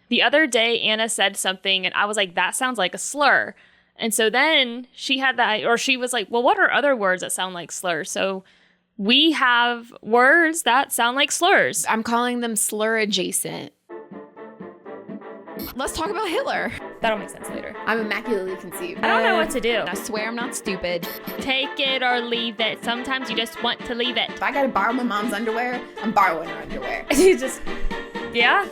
the other day Anna said something and I was like, that sounds like a slur. And so then she had that, or she was like, well, what are other words that sound like slurs? So we have words that sound like slurs. I'm calling them slur-adjacent. Let's talk about Hitler. That'll make sense later. I'm immaculately conceived. I don't know what to do. I swear I'm not stupid. Take it or leave it. Sometimes you just want to leave it. If I gotta borrow my mom's underwear, I'm borrowing her underwear. You just, yeah.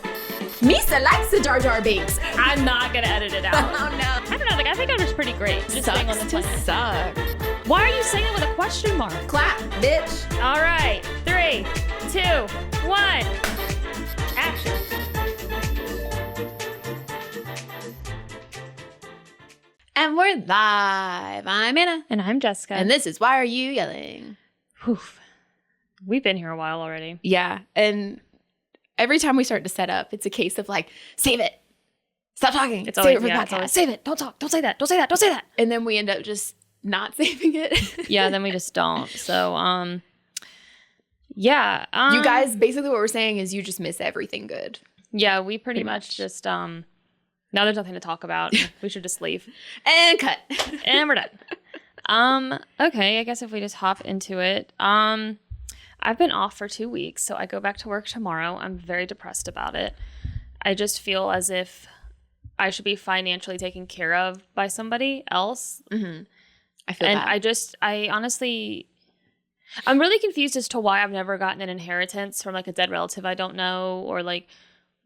Misa likes the Jar Jar Binks. I'm not gonna edit it out. Oh no. I don't know, like I think I'm just pretty great. Just staying on the to planet. suck. Why are you saying it with a question mark? Clap, bitch. All right, 3, 2, 1, action. And we're live. I'm Anna. And I'm Jessica. And this is Why Are You Yelling? Oof. We've been here a while already. Yeah. And every time we start to set up, it's a case of like, save it. Stop talking. It's save always, it for the podcast. always, save it. Don't talk. Don't say that. Don't say that. Don't say that. And then we end up just not saving it. Yeah, then we just don't. So, yeah. You guys, basically what we're saying is you just miss everything good. Yeah, we pretty much just, now there's nothing to talk about. We should just leave. And cut. And we're done. Okay, I guess if we just hop into it. I've been off for 2 weeks, so I go back to work tomorrow. I'm very depressed about it. I just feel as if I should be financially taken care of by somebody else. Mm-hmm. I feel and that. I honestly, I'm really confused as to why I've never gotten an inheritance from like a dead relative I don't know, or like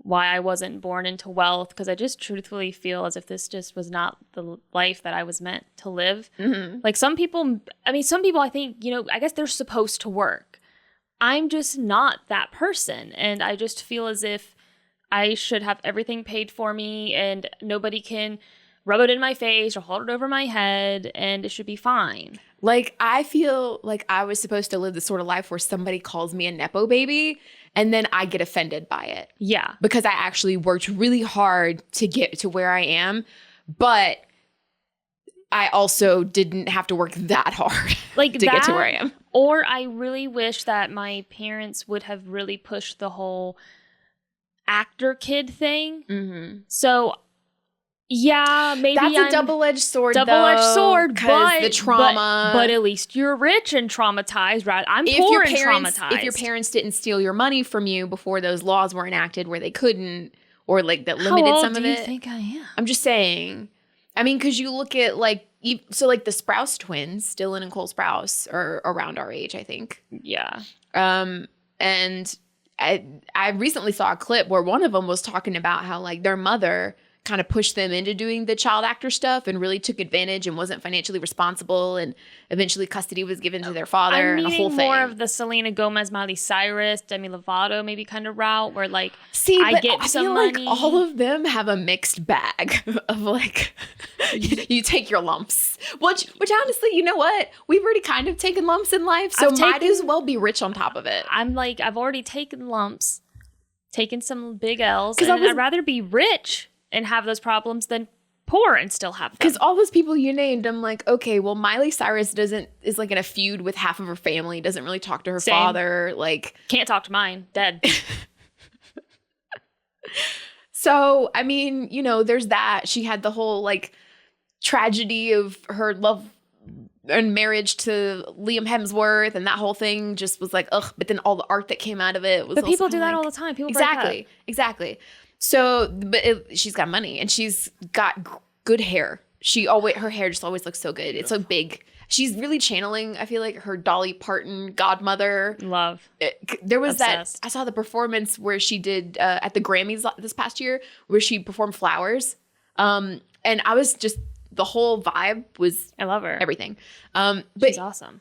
why I wasn't born into wealth, because I just truthfully feel as if this just was not the life that I was meant to live. Mm-hmm. Like some people I think, I guess they're supposed to work. I'm just not that person. And I just feel as if I should have everything paid for me and nobody can rub it in my face or hold it over my head and it should be fine. Like, I feel like I was supposed to live the sort of life where somebody calls me a Nepo baby and then I get offended by it. Yeah. Because I actually worked really hard to get to where I am, but I also didn't have to work that hard like to get to where I am. Or I really wish that my parents would have really pushed the whole actor kid thing. Mm-hmm. So yeah, maybe that's a double-edged sword. Because the trauma. But at least you're rich and traumatized, right? I'm poor and traumatized. If your parents didn't steal your money from you before those laws were enacted, where they couldn't, or like that limited some of it. How old do you think I am? I'm just saying. I mean, because you look at like the Sprouse twins, Dylan and Cole Sprouse, are around our age, I think. Yeah. And I recently saw a clip where one of them was talking about how like their mother kind of pushed them into doing the child actor stuff and really took advantage and wasn't financially responsible, and eventually custody was given to their father and a whole thing. More of the Selena Gomez, Miley Cyrus, Demi Lovato maybe kind of route where like I get some feel money. Like all of them have a mixed bag of like you take your lumps, which honestly, you know what? We've already kind of taken lumps in life, so might as well be rich on top of it. I'm like, I've already taken lumps, taken some big L's, and I'd rather be rich and have those problems than poor and still have them. Because all those people you named, I'm like, okay, well, Miley Cyrus is like in a feud with half of her family, doesn't really talk to her father. Like, can't talk to mine, dead. So, I mean, there's that. She had the whole like tragedy of her love and marriage to Liam Hemsworth, and that whole thing just was like, ugh. But then all the art that came out of it was. But people do that all the time. People exactly. So, but she's got money and she's got good hair. Her hair just always looks so good. It's so big. She's really channeling, I feel like, her Dolly Parton godmother. Love. There was Obsessed. I saw the performance where she did at the Grammys this past year, where she performed Flowers. And I was just, the whole vibe was. I love her. Everything. But she's awesome.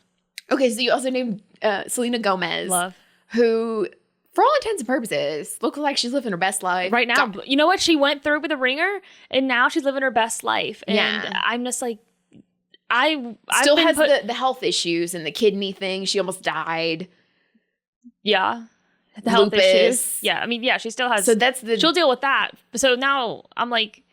Okay, so you also named Selena Gomez. Love. Who, for all intents and purposes, looks like she's living her best life. Right now. You know what? She went through with a ringer, and now she's living her best life. And I'm just like, I still has the health issues and the kidney thing. She almost died. Yeah. The health Lupus. issues. Yeah. I mean, yeah, she still has. So she'll deal with that. So now I'm like.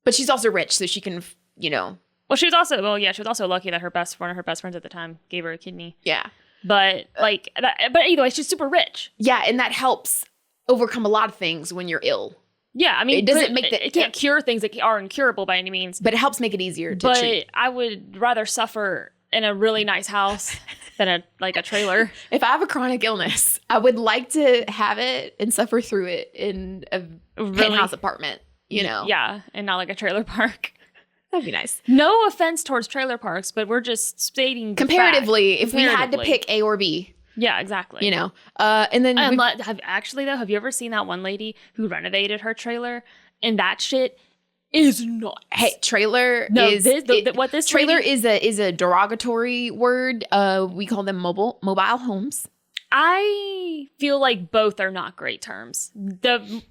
But she's also rich, so she can, Well, she was also lucky that one of her best friends at the time gave her a kidney. Yeah. But but either way, she's super rich. Yeah, and that helps overcome a lot of things when you're ill. Yeah, I mean, It doesn't make it can't cure things that are incurable by any means. but it helps make it easier to but treat. I would rather suffer in a really nice house than a trailer. If I have a chronic illness, I would like to have it and suffer through it in a penthouse apartment, you know? Yeah, and not like a trailer park. That'd be nice. No offense towards trailer parks, but we're just stating Comparatively, if we had to Comparatively. pick A or B, Yeah, exactly. you know? And then have you ever seen that one lady who renovated her trailer? And that shit is nuts. hey, trailer No, is what this trailer lady, is a derogatory word. We call them mobile homes. I feel like both are not great terms.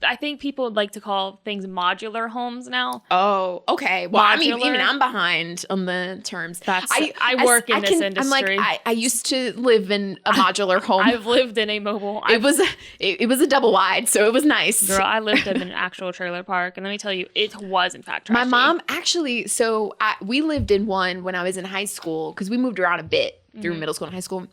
I think people would like to call things modular homes now. Oh, okay. Well, I mean, Modular. even I'm behind on the terms. I work in this industry. I'm like, I used to live in a modular home. I've lived in a mobile. It was a double wide, so it was nice. Girl, I lived in an actual trailer park, and let me tell you, it was in fact trashy. My mom actually, we lived in one when I was in high school because we moved around a bit through middle school and high school.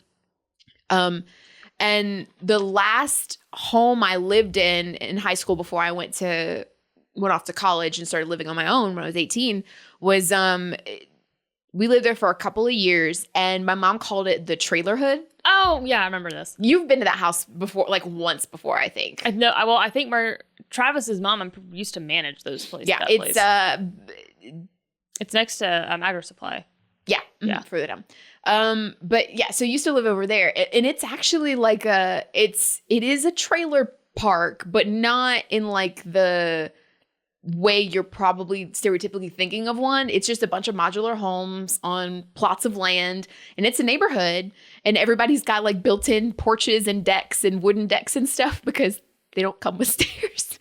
And the last home I lived in high school before I went off to college and started living on my own when I was 18 was we lived there for a couple of years, and my mom called it the trailer hood. Oh yeah, I remember this. You've been to that house before, like once before, I think. I think Travis's mom used to manage those places. Yeah, It's next to Agri Supply. Yeah, further down. But yeah, so I used to live over there, and it's actually like it is a trailer park, but not in like the way you're probably stereotypically thinking of one. It's just a bunch of modular homes on plots of land, and it's a neighborhood, and everybody's got like built-in porches and decks and wooden decks and stuff because they don't come with stairs.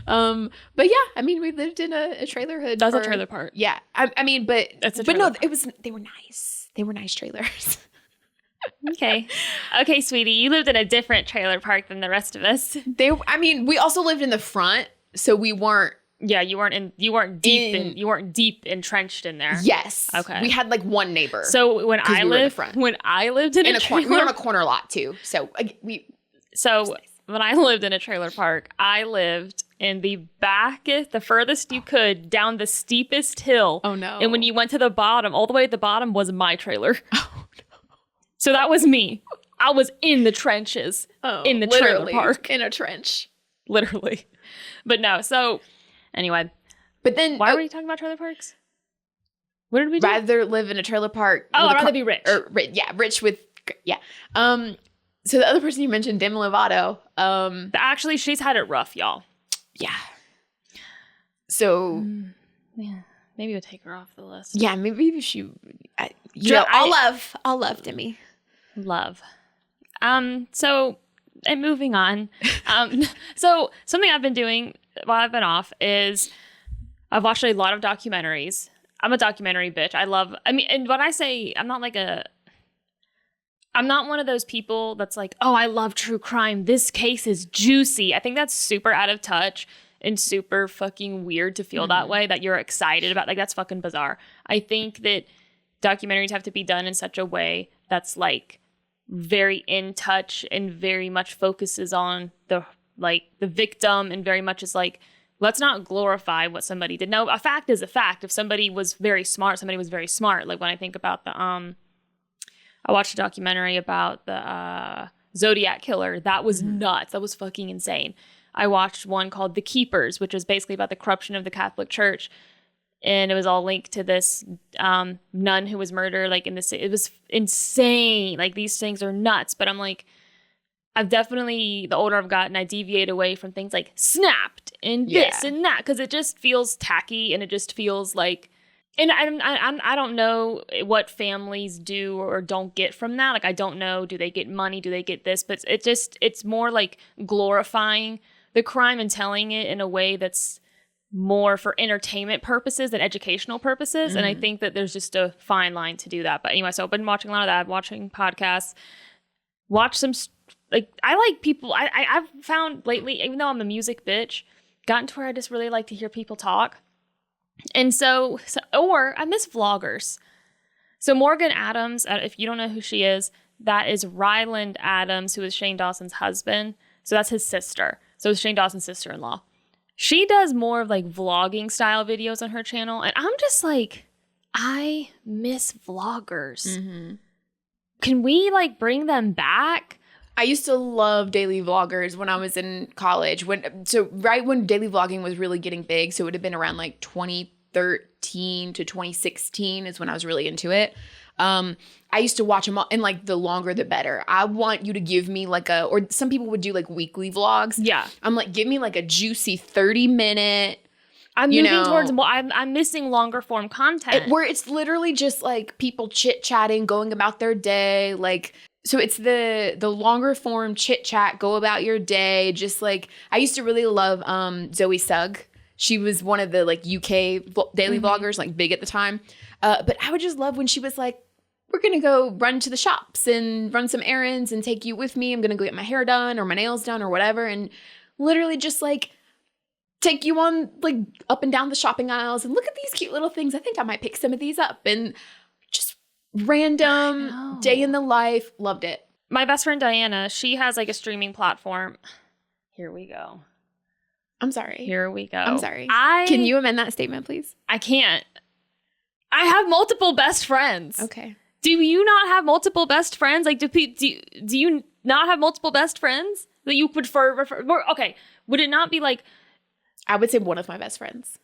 But yeah, I mean, we lived in a trailer hood. That's a trailer park. Yeah, I mean, but no, park. they were nice. They were nice trailers. Okay, sweetie, you lived in a different trailer park than the rest of us. We also lived in the front, so we weren't. Yeah, you weren't deep entrenched in there. Yes. Okay. We had like one neighbor. So when I lived in a corner, we were on a corner lot too. So when I lived in a trailer park, I lived in the furthest you could down the steepest hill. Oh no. And when you went to the bottom, all the way at the bottom was my trailer. Oh no. So that was me. I was in the trenches in the trailer park. In a trench. Literally. But no, so anyway. But then why were you talking about trailer parks? What did we do? Rather live in a trailer park. Oh, I'd rather be rich. Rich with so the other person you mentioned, Demi Lovato. Actually, she's had it rough, y'all. Yeah. So yeah, maybe we'll take her off the list. Yeah, maybe she. I'll love Demi. Love. So, and moving on. So something I've been doing while I've been off is I've watched a lot of documentaries. I'm a documentary bitch. And when I say I'm not one of those people that's like, oh, I love true crime. This case is juicy. I think that's super out of touch and super fucking weird to feel that way, that you're excited about. Like, that's fucking bizarre. I think that documentaries have to be done in such a way that's like very in touch and very much focuses on the victim, and very much is like, let's not glorify what somebody did. No, a fact is a fact. If somebody was very smart, somebody was very smart. Like when I think about I watched a documentary about the Zodiac killer. That was nuts. That was fucking insane. I watched one called The Keepers, which was basically about the corruption of the Catholic Church. And it was all linked to this nun who was murdered. Like it was insane. Like these things are nuts. But I'm like, I've definitely, the older I've gotten, I deviate away from things like Snapped and this and that. Because it just feels tacky, and it just feels like, and I don't know what families do or don't get from that. Like, I don't know, do they get money? Do they get this? But it's more like glorifying the crime and telling it in a way that's more for entertainment purposes than educational purposes. And I think that there's just a fine line to do that. But anyway, so I've been watching a lot of that, watching podcasts, watch some, like, I like people, I've found lately, even though I'm a music bitch, gotten to where I just really like to hear people talk. And or I miss vloggers. So Morgan Adams, if you don't know who she is, that is Ryland Adams, who is Shane Dawson's husband. So that's his sister. So it's Shane Dawson's sister-in-law. She does more of like vlogging style videos on her channel. And I'm just like, I miss vloggers. Mm-hmm. Can we like bring them back? I used to love daily vloggers when I was in college. Right when daily vlogging was really getting big. So it would have been around like 2013 to 2016 is when I was really into it. I used to watch them all, and like the longer the better. I want you to give me like or some people would do like weekly vlogs. Yeah. I'm like, give me like a juicy 30-minute. I'm moving towards more. I'm missing longer form content. Where it's literally just like people chit-chatting, going about their day. Like, so it's the longer form chit-chat, go about your day. Just like, I used to really love Zoe Sugg. She was one of the like UK daily vloggers, like big at the time. But I would just love when she was like, we're going to go run to the shops and run some errands and take you with me. I'm going to go get my hair done or my nails done or whatever. And literally just like take you on like up and down the shopping aisles and look at these cute little things. I think I might pick some of these up, and just random day in the life. Loved it. My best friend Diana, she has like a streaming platform. Here we go. I'm sorry. Here we go. I'm sorry. Can you amend that statement, please? I can't. I have multiple best friends. Okay. Do you not have multiple best friends? Like, do you not have multiple best friends that you would refer? Okay. Would it not be like... I would say one of my best friends.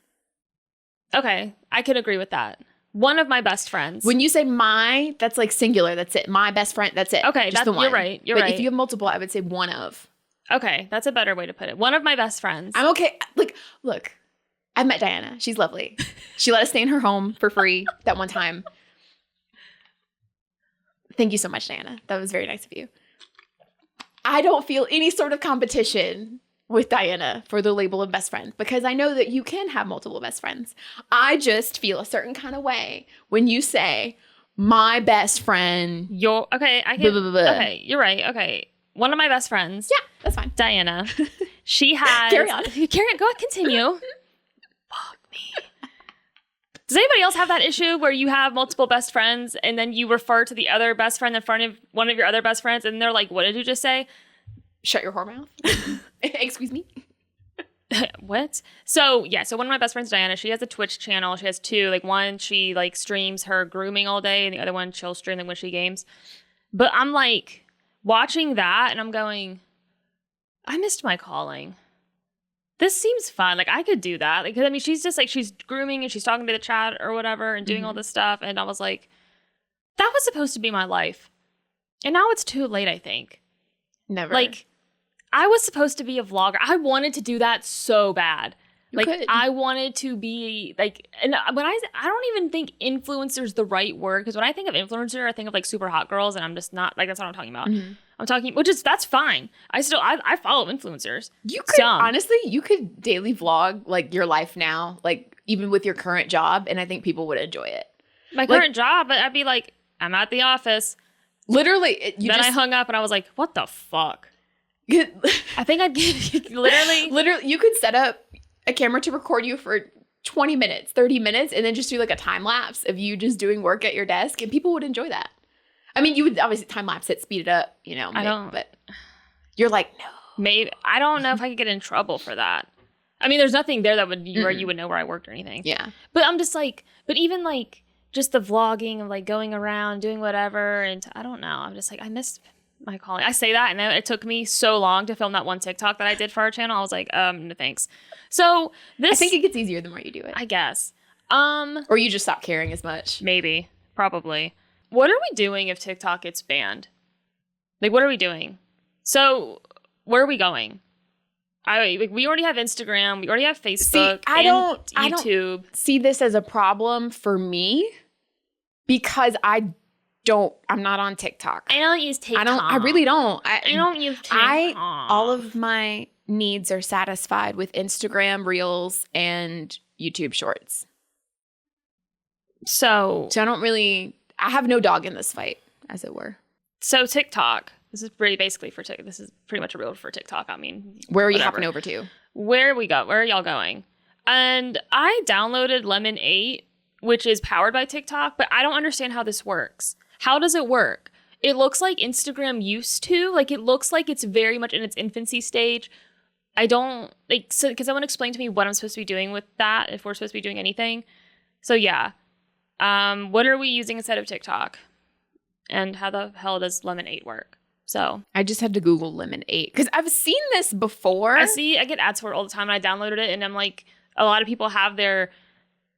Okay. I could agree with that. One of my best friends. When you say my, that's like singular. That's it. My best friend. That's it. Okay. Just the one. You're right. You're right. But if you have multiple, I would say one of. Okay. That's a better way to put it. One of my best friends. I'm okay. Like, look, I've met Diana. She's lovely. She let us stay in her home for free that one time. Thank you so much, Diana. That was very nice of you. I don't feel any sort of competition with Diana for the label of best friend, because I know that you can have multiple best friends. I just feel a certain kind of way when you say my best friend. Okay. I can. Blah, blah, blah. Okay. You're right. Okay. One of my best friends. Yeah, that's fine. Diana. She has. Carry on. Go continue. Fuck me. Does anybody else have that issue where you have multiple best friends and then you refer to the other best friend in front of one of your other best friends and they're like, what did you just say? Shut your whore mouth. Excuse me. What? So one of my best friends, Diana, she has a Twitch channel. She has two. Like, one, she like streams her grooming all day, and the other one, she'll stream when she games. But I'm like watching that and I'm going, I missed my calling. This seems fun. Like, I could do that. Like, 'cause, I mean, she's just like, she's grooming and she's talking to the chat or whatever and doing all this stuff. And I was like, that was supposed to be my life. And now it's too late, I think. Never. Like, I was supposed to be a vlogger. I wanted to do that so bad. I wanted to be like, and when I don't even think influencer is the right word, because when I think of influencer, I think of like super hot girls, and I'm just not like, that's what I'm talking about. Mm-hmm. I'm talking, that's fine. I follow influencers. You could honestly, you could daily vlog like your life now, like even with your current job, and I think people would enjoy it. My current job, but I'd be like, I'm at the office. Literally, I hung up and I was like, what the fuck? I think I'd get literally, you could set up a camera to record you for 20 minutes, 30 minutes, and then just do like a time lapse of you just doing work at your desk, and people would enjoy that. I mean, you would obviously time lapse it, speed it up, but you're like, no. Maybe. I don't know if I could get in trouble for that. I mean, there's nothing there that where you would know where I worked or anything. Yeah. But I'm just like, but even like just the vlogging of like going around, doing whatever, and I don't know. I'm just like, I missed my calling. I say that, and then it took me so long to film that one TikTok that I did for our channel. I was like, no thanks. So I think it gets easier the more you do it. I guess. Or you just stop caring as much. Maybe. Probably. What are we doing if TikTok gets banned? Like, what are we doing? So, where are we going? We already have Instagram. We already have Facebook. I don't see this as a problem for me because I'm not on TikTok. I don't use TikTok. I really don't. I don't use TikTok. All of my needs are satisfied with Instagram Reels and YouTube Shorts. So I don't really. I have no dog in this fight, as it were. So TikTok. This is basically for TikTok. This is pretty much a reel for TikTok. I mean, where are you hopping over to? Where are y'all going? And I downloaded Lemon 8, which is powered by TikTok, but I don't understand how this works. How does it work? It looks like Instagram used to. Like, it looks like it's very much in its infancy stage. I don't like, so because someone explained to me what I'm supposed to be doing with that, if we're supposed to be doing anything. So yeah. What are we using instead of TikTok? And how the hell does Lemon8 work? So I just had to Google Lemon8 because I've seen this before. I get ads for it all the time, and I downloaded it, and I'm like, a lot of people have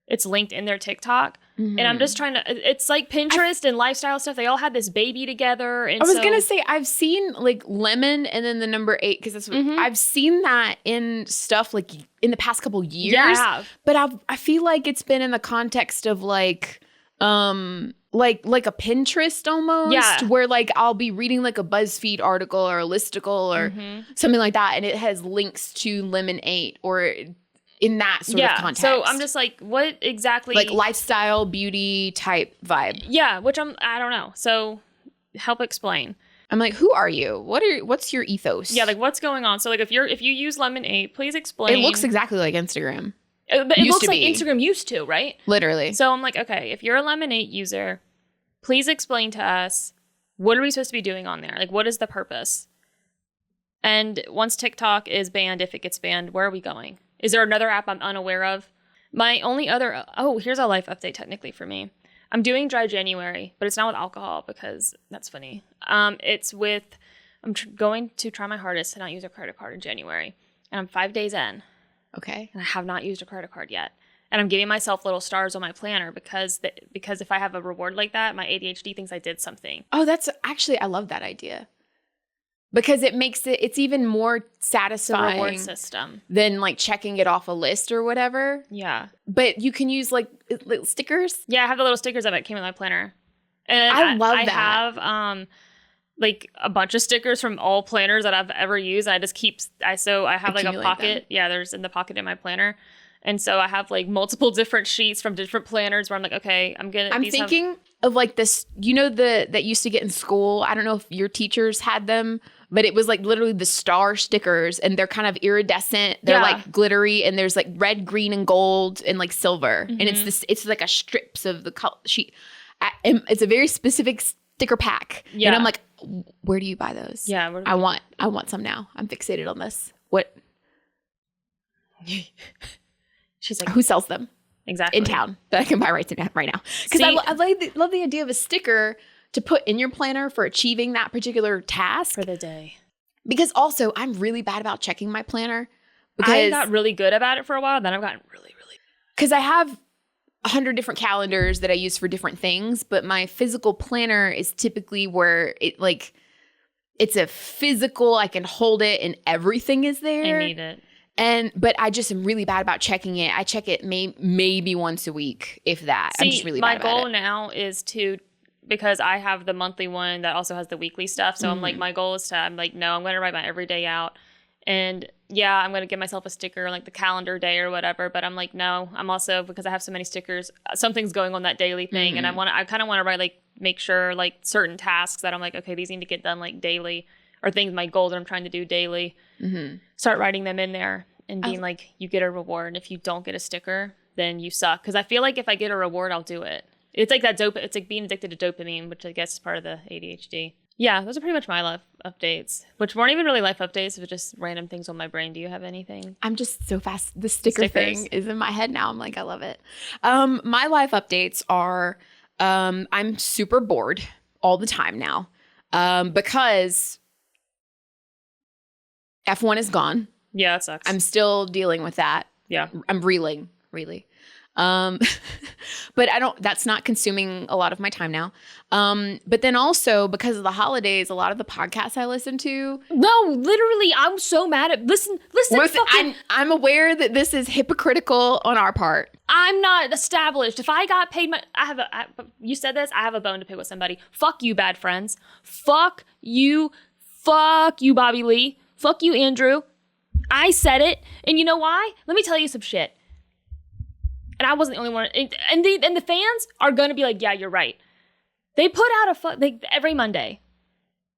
it's linked in their TikTok. And I'm just trying to, it's like Pinterest and lifestyle stuff. They all had this baby together. And I was going to say, I've seen like lemon and then the number 8, because that's what I've seen that in stuff like in the past couple years. Yeah, I have. But I feel like it's been in the context of like a Pinterest almost. Yeah. Where like I'll be reading like a BuzzFeed article or a listicle or something like that. And it has links to Lemon8 or in that sort of context. So I'm just like, what exactly? Like lifestyle, beauty type vibe. Yeah, which I don't know. So help explain. I'm like, who are you? What's your ethos? Yeah, like what's going on? So like if you use Lemon8, please explain. It looks exactly like Instagram. But it looks like Instagram used to, right? Literally. So I'm like, okay, if you're a Lemon8 user, please explain to us, what are we supposed to be doing on there? Like, what is the purpose? And once TikTok is banned, if it gets banned, where are we going? Is there another app I'm unaware of? My only other... Oh, here's a life update technically for me. I'm doing dry January, but it's not with alcohol because that's funny. It's with... I'm going to try my hardest to not use a credit card in January. And I'm 5 days in. Okay. And I have not used a credit card yet. And I'm giving myself little stars on my planner because if I have a reward like that, my ADHD thinks I did something. Oh, that's... Actually, I love that idea. Because it makes it's even more satisfying reward system than like checking it off a list or whatever. Yeah. But you can use like little stickers. Yeah, I have the little stickers that came with my planner. And I love that. I have like a bunch of stickers from all planners that I've ever used. I just I have like a pocket. Them. Yeah, there's in the pocket in my planner. And so I have like multiple different sheets from different planners where I'm like, okay, I'm thinking of like this, that used to get in school. I don't know if your teachers had them, but it was like literally the star stickers, and they're kind of iridescent. They're like glittery, and there's like red, green, and gold, and like silver. And it's like a strips of the color sheet. It's a very specific sticker pack. Yeah. And I'm like, where do you buy those? Yeah. I want some now. I'm fixated on this. What? She's like, who sells them? Exactly. In town that I can buy right now. Because I love the idea of a sticker to put in your planner for achieving that particular task. For the day. Because also, I'm really bad about checking my planner. Because I got really good about it for a while. Then I've gotten really, really... Because I have 100 different calendars that I use for different things. But my physical planner is typically where it's a physical, I can hold it and everything is there. I need it. But I just am really bad about checking it. I check it maybe once a week, if that. I'm just really bad about it. My goal now is because I have the monthly one that also has the weekly stuff. So I'm like, my goal is I'm going to write my everyday out. And yeah, I'm going to give myself a sticker like the calendar day or whatever. But I'm like, no, I'm also, because I have so many stickers, something's going on that daily thing. And I kind of want to write, like, make sure like certain tasks that I'm like, okay, these need to get done like daily, or things, my goals that I'm trying to do daily. Start writing them in there and being like, you get a reward. And if you don't get a sticker, then you suck. Because I feel like if I get a reward, I'll do it. It's like that it's like being addicted to dopamine, which I guess is part of the ADHD. Yeah, those are pretty much my life updates, which weren't even really life updates. It was just random things on my brain. Do you have anything? I'm just so fast. The sticker thing is in my head now. I'm like, I love it. My life updates are, I'm super bored all the time now because F1 is gone. Yeah, it sucks. I'm still dealing with that. Yeah. I'm reeling, really. But that's not consuming a lot of my time now. But then also because of the holidays, a lot of the podcasts I listen to. No, literally, I'm so mad at, listen, I'm aware that this is hypocritical on our part. I'm not established. If I got paid you said this, I have a bone to pick with somebody. Fuck you, bad friends. Fuck you, Bobby Lee. Fuck you, Andrew. I said it. And you know why? Let me tell you some shit. And I wasn't the only one. And the fans are going to be like, yeah, you're right. They put out every Monday.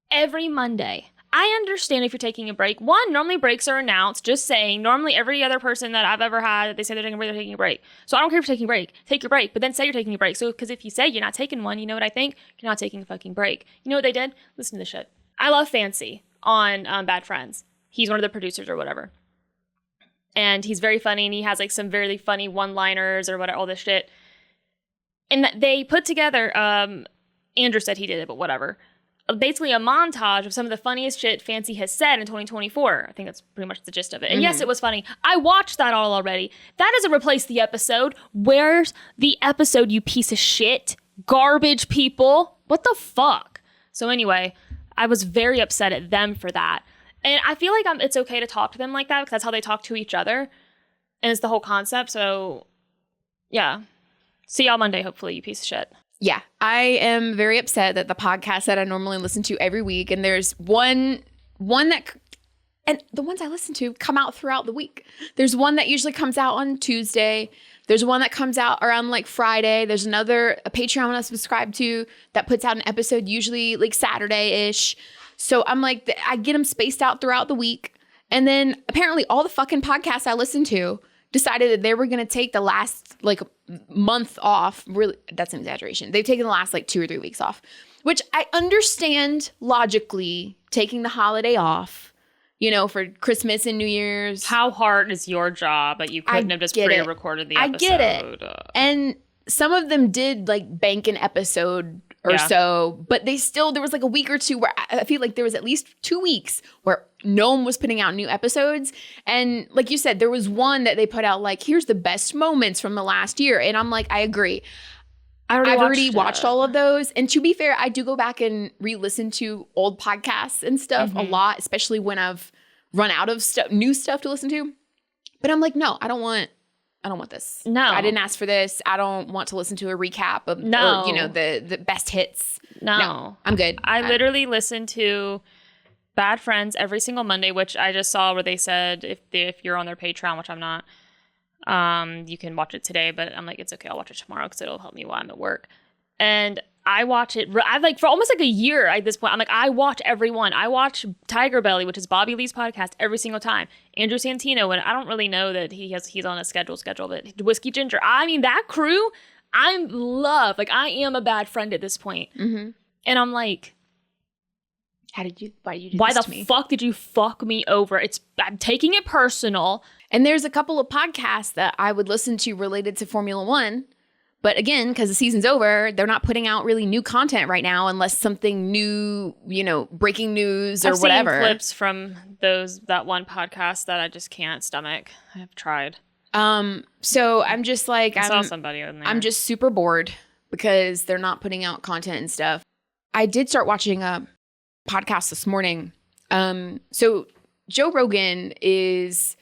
Every Monday. I understand if you're taking a break. One, normally breaks are announced. Just saying. Normally every other person that I've ever had, they say they're taking a break. So I don't care if you're taking a break. Take your break. But then say you're taking a break. So, because if you say you're not taking one, you know what I think? You're not taking a fucking break. You know what they did? Listen to this shit. I love Fancy on Bad Friends. He's one of the producers or whatever. And he's very funny, and he has like some very funny one-liners or whatever, all this shit. And they put together, Andrew said he did it, but whatever. Basically a montage of some of the funniest shit Fancy has said in 2024. I think that's pretty much the gist of it. And yes, it was funny. I watched that all already. That doesn't replace the episode. Where's the episode, you piece of shit? Garbage people. What the fuck? So anyway, I was very upset at them for that. And I feel like it's okay to talk to them like that because that's how they talk to each other. And it's the whole concept. So yeah. See y'all Monday, hopefully, you piece of shit. Yeah, I am very upset that the podcast that I normally listen to every week, and there's one that, and the ones I listen to come out throughout the week. There's one that usually comes out on Tuesday. There's one that comes out around like Friday. There's a Patreon I subscribe to that puts out an episode usually like Saturday-ish. So I'm like, I get them spaced out throughout the week. And then apparently all the fucking podcasts I listen to decided that they were going to take the last like month off. Really, that's an exaggeration. They've taken the last like 2 or 3 weeks off, which I understand logically taking the holiday off, for Christmas and New Year's. How hard is your job that you couldn't have just pre-recorded the episode? I get it. And some of them did like bank an episode or so, but there was like a week or two where I feel like there was at least 2 weeks where no one was putting out new episodes. And like you said, there was one that they put out like, here's the best moments from the last year. And I'm like, I agree. I've already watched all of those. And to be fair, I do go back and re-listen to old podcasts and stuff a lot, especially when I've run out of new stuff to listen to. But I'm like, no, I don't want this. No. I didn't ask for this. I don't want to listen to a recap of the best hits. No, I'm good. I literally listen to Bad Friends every single Monday, which I just saw where they said if you're on their Patreon, which I'm not, you can watch it today, but I'm like, it's okay. I'll watch it tomorrow because it'll help me while I'm at work. And I watch it. I like for almost like a year at this point. I'm like, I watch everyone. I watch Tiger Belly, which is Bobby Lee's podcast, every single time. Andrew Santino, and I don't really know that he's on a schedule, but Whiskey Ginger. I mean, that crew, I'm love. Like, I am a bad friend at this point. And I'm like, why did you do why this the to me? fuck did you fuck me over? I'm taking it personal. And there's a couple of podcasts that I would listen to related to Formula One. But again, because the season's over, they're not putting out really new content right now unless something new, breaking news or whatever. I've seen clips from that one podcast that I just can't stomach. I've tried. So I'm just like, I saw somebody in there. I'm just super bored because they're not putting out content and stuff. I did start watching a podcast this morning. So Joe Rogan is...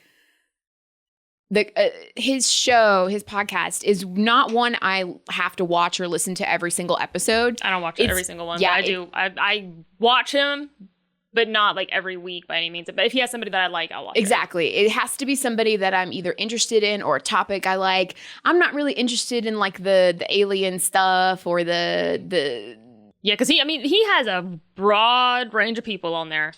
his podcast is not one I have to watch or listen to every single episode. I don't watch every single one. Yeah, but I watch him, but not like every week by any means. But if he has somebody that I like, I'll watch it. Exactly. It has to be somebody that I'm either interested in or a topic I like. I'm not really interested in like the alien stuff or the yeah, because he has a broad range of people on there.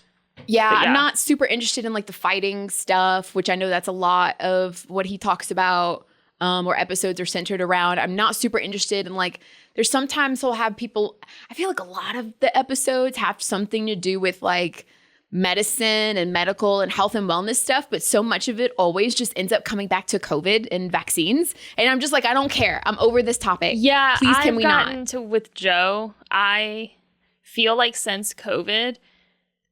Yeah, I'm not super interested in like the fighting stuff, which I know that's a lot of what he talks about, or episodes are centered around. I'm not super interested in like, there's sometimes he'll have people, I feel like a lot of the episodes have something to do with like medicine and medical and health and wellness stuff, but so much of it always just ends up coming back to COVID and vaccines. And I'm just like, I don't care. I'm over this topic. Yeah, please, can we not? With Joe, I feel like since COVID,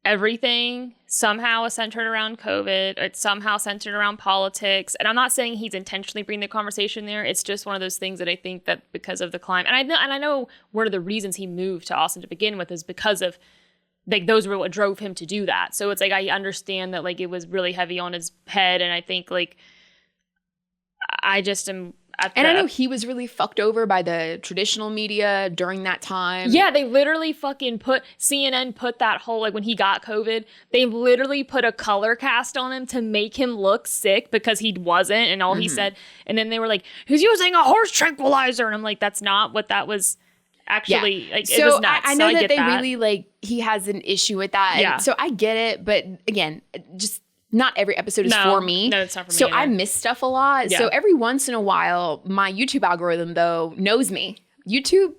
everything somehow is centered around COVID. It's somehow centered around politics. And I'm not saying he's intentionally bringing the conversation there. It's just one of those things that I think that because of the climate, and I know one of the reasons he moved to Austin to begin with is because of like those were what drove him to do that. So it's like I understand that like it was really heavy on his head, and I think like I just am. And I know he was really fucked over by the traditional media during that time. Yeah, they literally fucking CNN put that whole, like when he got COVID, they literally put a color cast on him to make him look sick because he wasn't, and all he said. And then they were like, he's using a horse tranquilizer. And I'm like, that's not what that was actually. Yeah. Like, so it was nuts. I know that they really like, he has an issue with that. Yeah. And so I get it. But again, just not every episode is for me. No, it's not for me. So either. I miss stuff a lot. Yeah. So every once in a while, my YouTube algorithm, though, knows me. YouTube,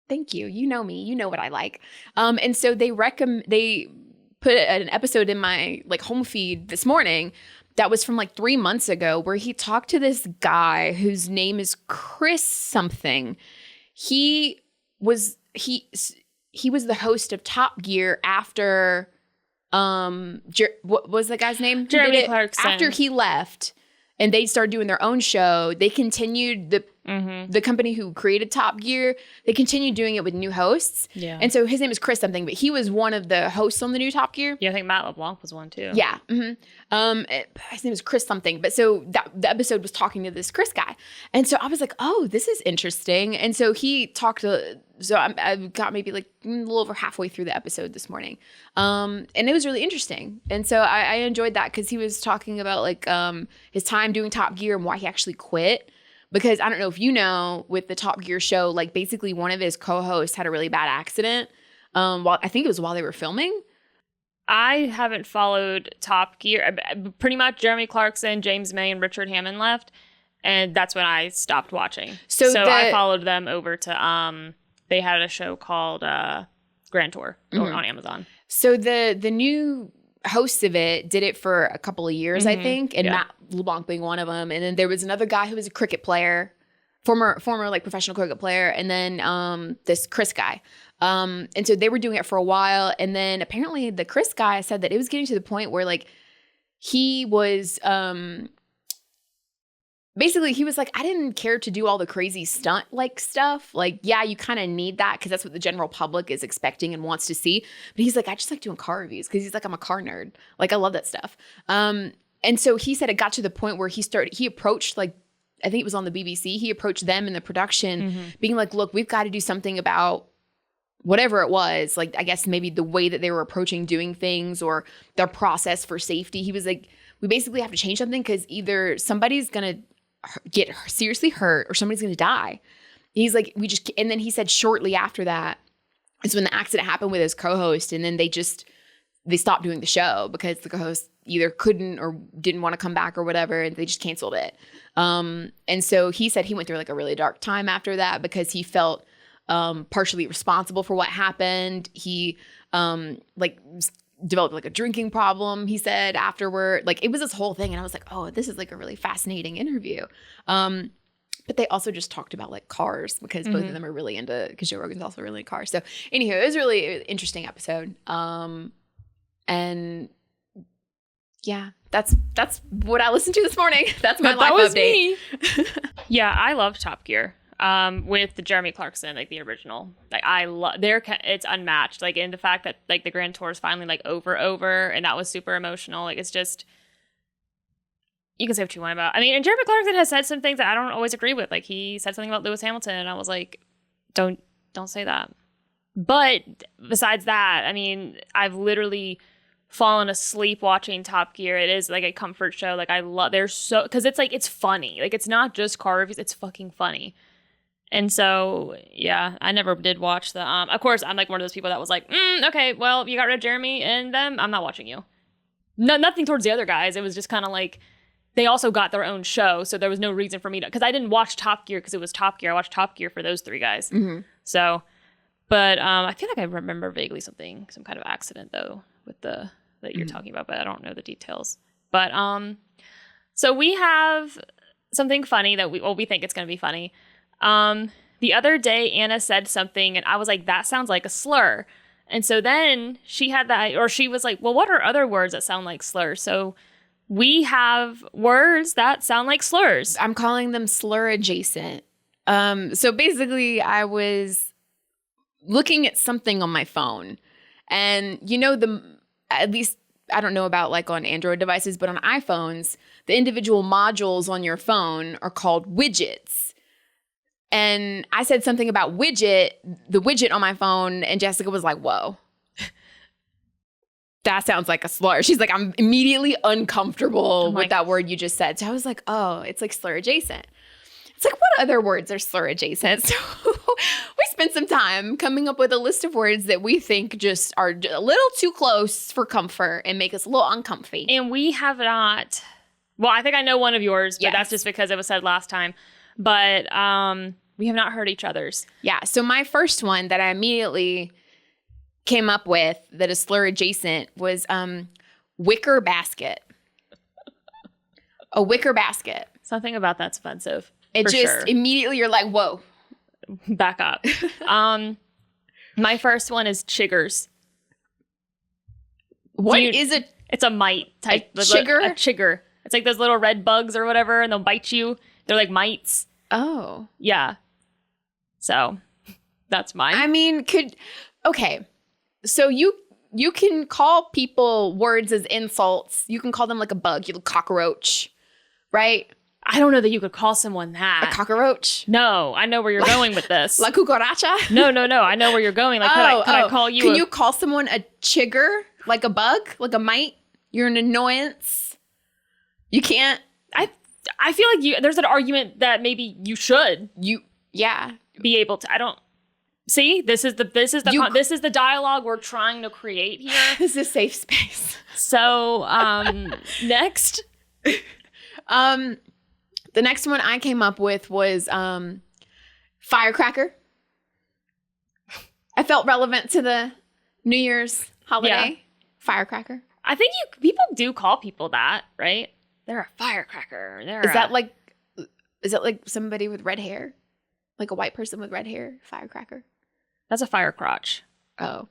thank you. You know me. You know what I like. And so they put an episode in my like home feed this morning, that was from like 3 months ago, where he talked to this guy whose name is Chris something. He was the host of Top Gear after what was the guy's name? Jeremy Clarkson. After he left and they started doing their own show, they continued the company who created Top Gear, they continued doing it with new hosts. Yeah. And so his name is Chris something, but he was one of the hosts on the new Top Gear. Yeah, I think Matt LeBlanc was one too. Yeah. His name is Chris something. But so the episode was talking to this Chris guy. And so I was like, oh, this is interesting. And so he talked to, so I got maybe like a little over halfway through the episode this morning. And it was really interesting. And so I enjoyed that because he was talking about like his time doing Top Gear and why he actually quit. Because I don't know if you know, with the Top Gear show, like basically one of his co-hosts had a really bad accident. I think it was while they were filming. I haven't followed Top Gear. Pretty much Jeremy Clarkson, James May, and Richard Hammond left. And that's when I stopped watching. So I followed them over to, they had a show called Grand Tour on Amazon. So the new hosts of it did it for a couple of years, I think, and Matt LeBlanc being one of them. And then there was another guy who was a cricket player, former like professional cricket player, and then this Chris guy. And so they were doing it for a while, and then apparently the Chris guy said that it was getting to the point where like he was basically he was like, I didn't care to do all the crazy stunt like stuff. Like, yeah, you kind of need that because that's what the general public is expecting and wants to see. But he's like, I just like doing car reviews because he's like, I'm a car nerd. Like, I love that stuff. And so he said it got to the point where he approached like, I think it was on the BBC. He approached them in the production being like, look, we've got to do something about whatever it was. Like, I guess maybe the way that they were approaching doing things or their process for safety. He was like, we basically have to change something because either somebody's going to get seriously hurt or somebody's going to die. He's like, and then he said shortly after that is when the accident happened with his co-host. And then they stopped doing the show because the co-host either couldn't or didn't want to come back or whatever. And they just canceled it. And so he said he went through like a really dark time after that because he felt partially responsible for what happened. He developed like a drinking problem, he said afterward. Like, it was this whole thing. And I was like, oh, this is like a really fascinating interview. But they also just talked about like cars because both of them are really into, because Joe Rogan's also really into cars. So anywho, it was a really interesting episode. And yeah, that's what I listened to this morning. That's my life update. Yeah, I love Top Gear. With the Jeremy Clarkson, like the original, like I love it's unmatched. Like, in the fact that like the Grand Tour is finally like over, and that was super emotional. Like, it's just, you can say what you want about. I mean, and Jeremy Clarkson has said some things that I don't always agree with. Like, he said something about Lewis Hamilton, and I was like, don't say that. But besides that, I mean, I've literally fallen asleep watching Top Gear. It is like a comfort show. Like, because it's like, it's funny. Like, it's not just car reviews. It's fucking funny. And so, yeah, I never did watch the, of course, I'm like one of those people that was like, okay, well, you got rid of Jeremy and them, I'm not watching you. No, nothing towards the other guys. It was just kind of like, they also got their own show. So there was no reason for me to, because I didn't watch Top Gear because it was Top Gear. I watched Top Gear for those three guys. So, but I feel like I remember vaguely some kind of accident though with that you're talking about, but I don't know the details. But, so we have something funny that we think it's going to be funny. The other day, Anna said something and I was like, that sounds like a slur. And so then she was like, well, what are other words that sound like slurs? So we have words that sound like slurs. I'm calling them slur-adjacent. So basically I was looking at something on my phone and at least I don't know about like on Android devices, but on iPhones, the individual modules on your phone are called widgets. And I said something about the widget on my phone, and Jessica was like, whoa, that sounds like a slur. She's like, I'm immediately uncomfortable with that word you just said. So I was like, oh, it's like slur adjacent. It's like, what other words are slur adjacent? So we spent some time coming up with a list of words that we think just are a little too close for comfort and make us a little uncomfy. And we have not, well, I think I know one of yours, but that's just because it was said last time. But we have not heard each other's. Yeah. So my first one that I immediately came up with that is slur adjacent was wicker basket. A wicker basket. Something about that's offensive. It for just sure. immediately you're like, whoa. Back up. My first one is chiggers. What is it? It's a mite type. A chigger? A chigger. It's like those little red bugs or whatever, and they'll bite you. They're like mites. Oh. Yeah. So that's mine. I mean, okay. So you can call people words as insults. You can call them like a bug, you little cockroach, right? I don't know that you could call someone that. A cockroach? No, I know where you're going with this. La cucaracha? No. I know where you're going. Like, could I call you? Can you call someone a chigger? Like a bug? Like a mite? You're an annoyance? You can't? I feel like there's an argument that maybe you should. Yeah. Be able to. I don't. See, this is the dialogue we're trying to create here. This is a safe space. So, next. The next one I came up with was firecracker. I felt relevant to the New Year's holiday. Yeah. Firecracker. I think people do call people that, right? They're a firecracker. Is that like somebody with red hair? Like a white person with red hair? Firecracker. That's a fire crotch. Oh.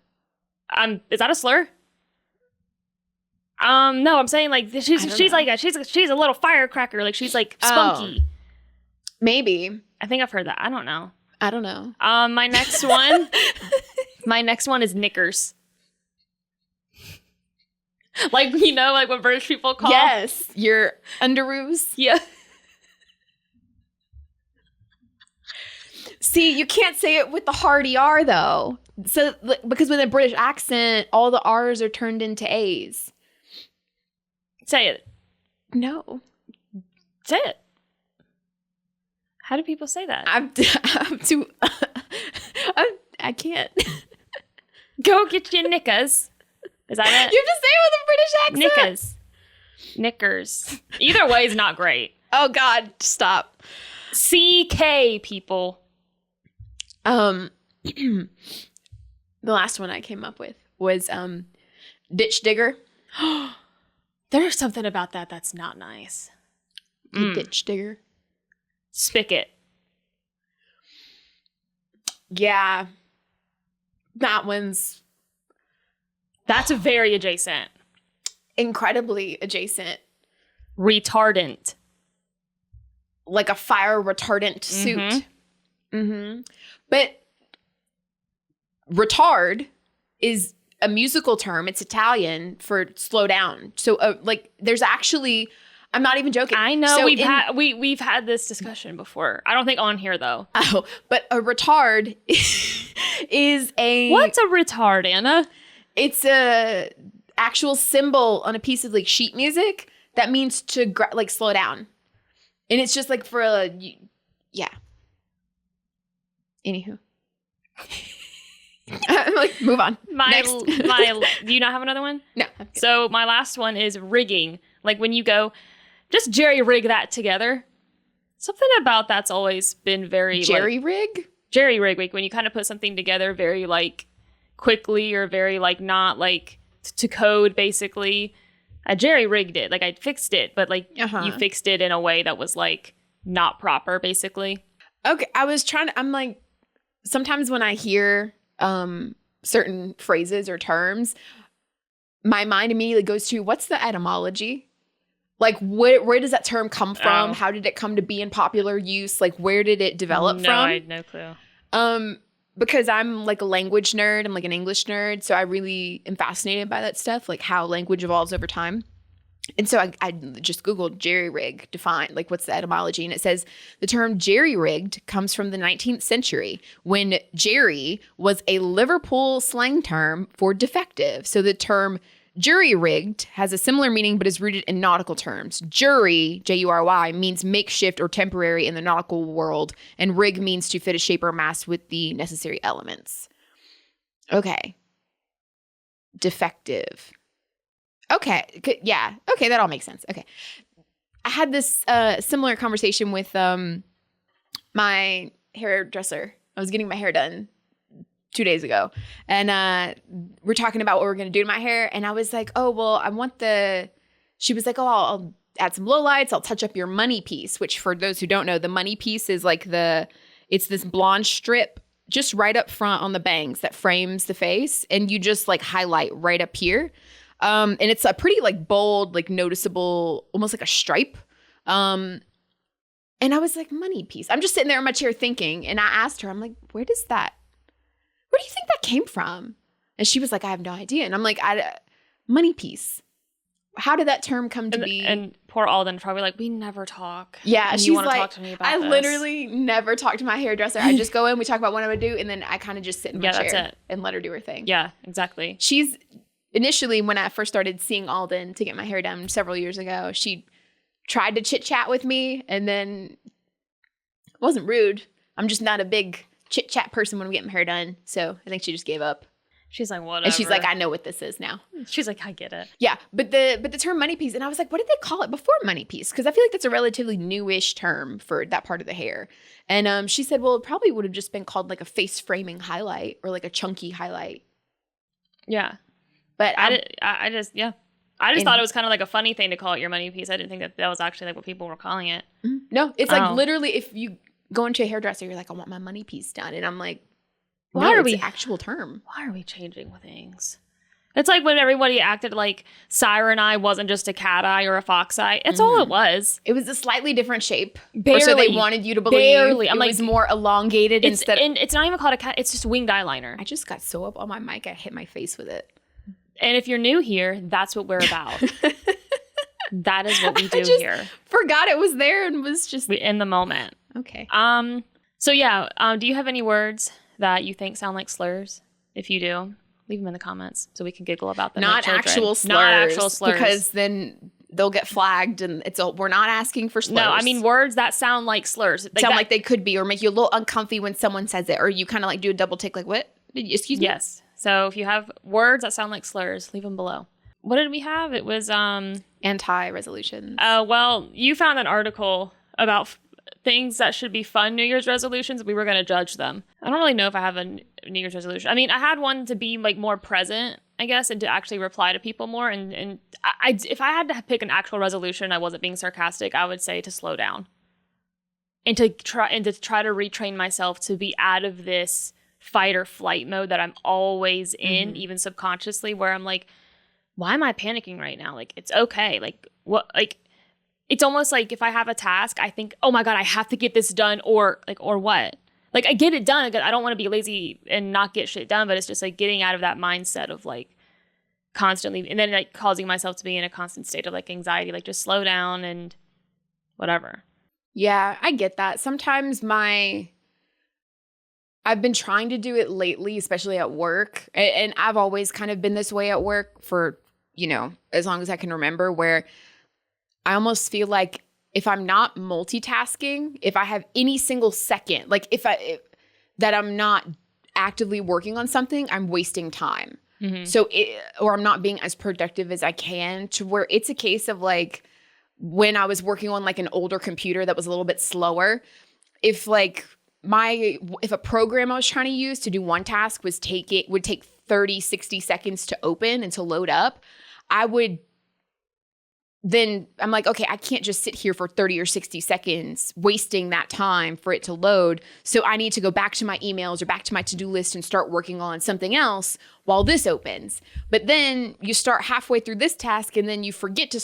Is that a slur? No, I'm saying like she's a little firecracker. Like she's like spunky. Maybe. I think I've heard that. I don't know. My next one. My next one is knickers. Like, like what British people call. Yes. Your underoos. Yeah. See, you can't say it with the hard ER though. So because with a British accent, all the R's are turned into A's. Say it. No. Say it. How do people say that? I'm too. I can't. Go get your knickers. Is that it? You have to say it with a British accent. Knickers. Either way is not great. Oh God, stop. CK people. The last one I came up with was ditch digger. There's something about that that's not nice. Ditch digger. Spigot. Yeah. That's very adjacent. Incredibly adjacent. Retardant. Like a fire retardant suit. Mm-hmm. But retard is a musical term. It's Italian for slow down. So there's actually, I'm not even joking. I know. So we've had this discussion before. I don't think on here though. Oh, but a retard is a... What's a retard, Anna? It's a actual symbol on a piece of like sheet music that means to slow down. And it's just like for yeah. Anywho. I'm like, move on. Next. Do you not have another one? No. So my last one is rigging. Like when you go, just jerry rig that together. Something about that's always been very jerry rig, like when you kind of put something together very like quickly or very like not like to code basically. I jerry rigged it, like I fixed it, but like you fixed it in a way that was like not proper basically. Okay, I'm like, sometimes when I hear certain phrases or terms, my mind immediately goes to, what's the etymology? Like, where does that term come from? Oh. How did it come to be in popular use? Like, where did it develop from? I had no clue. Because I'm like a language nerd. I'm like an English nerd. So I really am fascinated by that stuff, like how language evolves over time. And so I just Googled jerry-rig defined, like what's the etymology? And it says the term jerry-rigged comes from the 19th century when jerry was a Liverpool slang term for defective. So the term jury-rigged has a similar meaning but is rooted in nautical terms. Jury, J-U-R-Y, means makeshift or temporary in the nautical world, and rig means to fit a shape or mass with the necessary elements. Okay. Defective. Okay. Yeah. Okay. That all makes sense. Okay. I had this similar conversation with my hairdresser. I was getting my hair done 2 days ago. And we're talking about what we're going to do to my hair. And I was like, oh, well, she was like, oh, I'll add some lowlights. I'll touch up your money piece, which for those who don't know, the money piece is like it's this blonde strip just right up front on the bangs that frames the face. And you just like highlight right up here. And it's a pretty like bold, like noticeable, almost like a stripe. And I was like, money piece. I'm just sitting there in my chair thinking. And I asked her, I'm like, where do you think that came from? And she was like, I have no idea. And I'm like, money piece. How did that term come to be? And poor Alden probably like, we never talk. Yeah, and she's you want to like, talk to me about this. I literally never talk to my hairdresser. I just go in, we talk about what I would do, and then I kind of just sit in my chair that's it. And let her do her thing. Yeah, exactly. She's initially, when I first started seeing Alden to get my hair done several years ago, she tried to chit chat with me, and then it wasn't rude. I'm just not a big chit chat person when I'm getting my hair done, so I think she just gave up. She's like, whatever. And she's like, I know what this is now. She's like, I get it. Yeah, but the term money piece, and I was like, what did they call it before money piece? Because I feel like that's a relatively newish term for that part of the hair. And she said, well, it probably would have just been called like a face framing highlight or like a chunky highlight. Yeah. But I just thought it was kind of like a funny thing to call it your money piece. I didn't think that was actually like what people were calling it. No, it's like literally if you go into a hairdresser, you're like, I want my money piece done. And I'm like, why are we an actual term? Why are we changing things? It's like when everybody acted like Siren eye wasn't just a cat eye or a fox eye. It's all it was. It was a slightly different shape. Barely. Or so they wanted you to believe. Barely. It was more elongated instead of... And it's not even called a cat. It's just winged eyeliner. I just got so up on my mic, I hit my face with it. And if you're new here, that's what we're about. That is what we do here. Forgot it was there and was just... in the moment. Okay. So yeah, do you have any words that you think sound like slurs? If you do, leave them in the comments so we can giggle about them. Not actual slurs. Because then they'll get flagged and we're not asking for slurs. No, I mean words that sound like slurs. Like they could be, or make you a little uncomfy when someone says it, or you kind of like do a double take like, what? Excuse me? Yes. So if you have words that sound like slurs, leave them below. What did we have? It was anti-resolutions. Well, you found an article about things that should be fun New Year's resolutions. We were going to judge them. I don't really know if I have a New Year's resolution. I mean, I had one to be like more present, I guess, and to actually reply to people more. And if I had to pick an actual resolution, I wasn't being sarcastic, I would say to slow down and to try to retrain myself to be out of this fight or flight mode that I'm always in, even subconsciously, where I'm like, why am I panicking right now? Like, it's okay. Like, what? Like, it's almost like if I have a task, I think, oh my God, I have to get this done, or what? Like, I get it done. I don't want to be lazy and not get shit done, but it's just like getting out of that mindset of like constantly, and then like causing myself to be in a constant state of like anxiety, like just slow down and whatever. Yeah, I get that. Sometimes I've been trying to do it lately, especially at work. And I've always kind of been this way at work for, as long as I can remember, where I almost feel like if I'm not multitasking, if I have any single second, like that I'm not actively working on something, I'm wasting time. So or I'm not being as productive as I can, to where it's a case of like when I was working on like an older computer that was a little bit slower, if a program I was trying to use to do one task would take 30, 60 seconds to open and to load up, then I'm like, okay, I can't just sit here for 30 or 60 seconds wasting that time for it to load. So I need to go back to my emails or back to my to-do list and start working on something else while this opens. But then you start halfway through this task and then you forget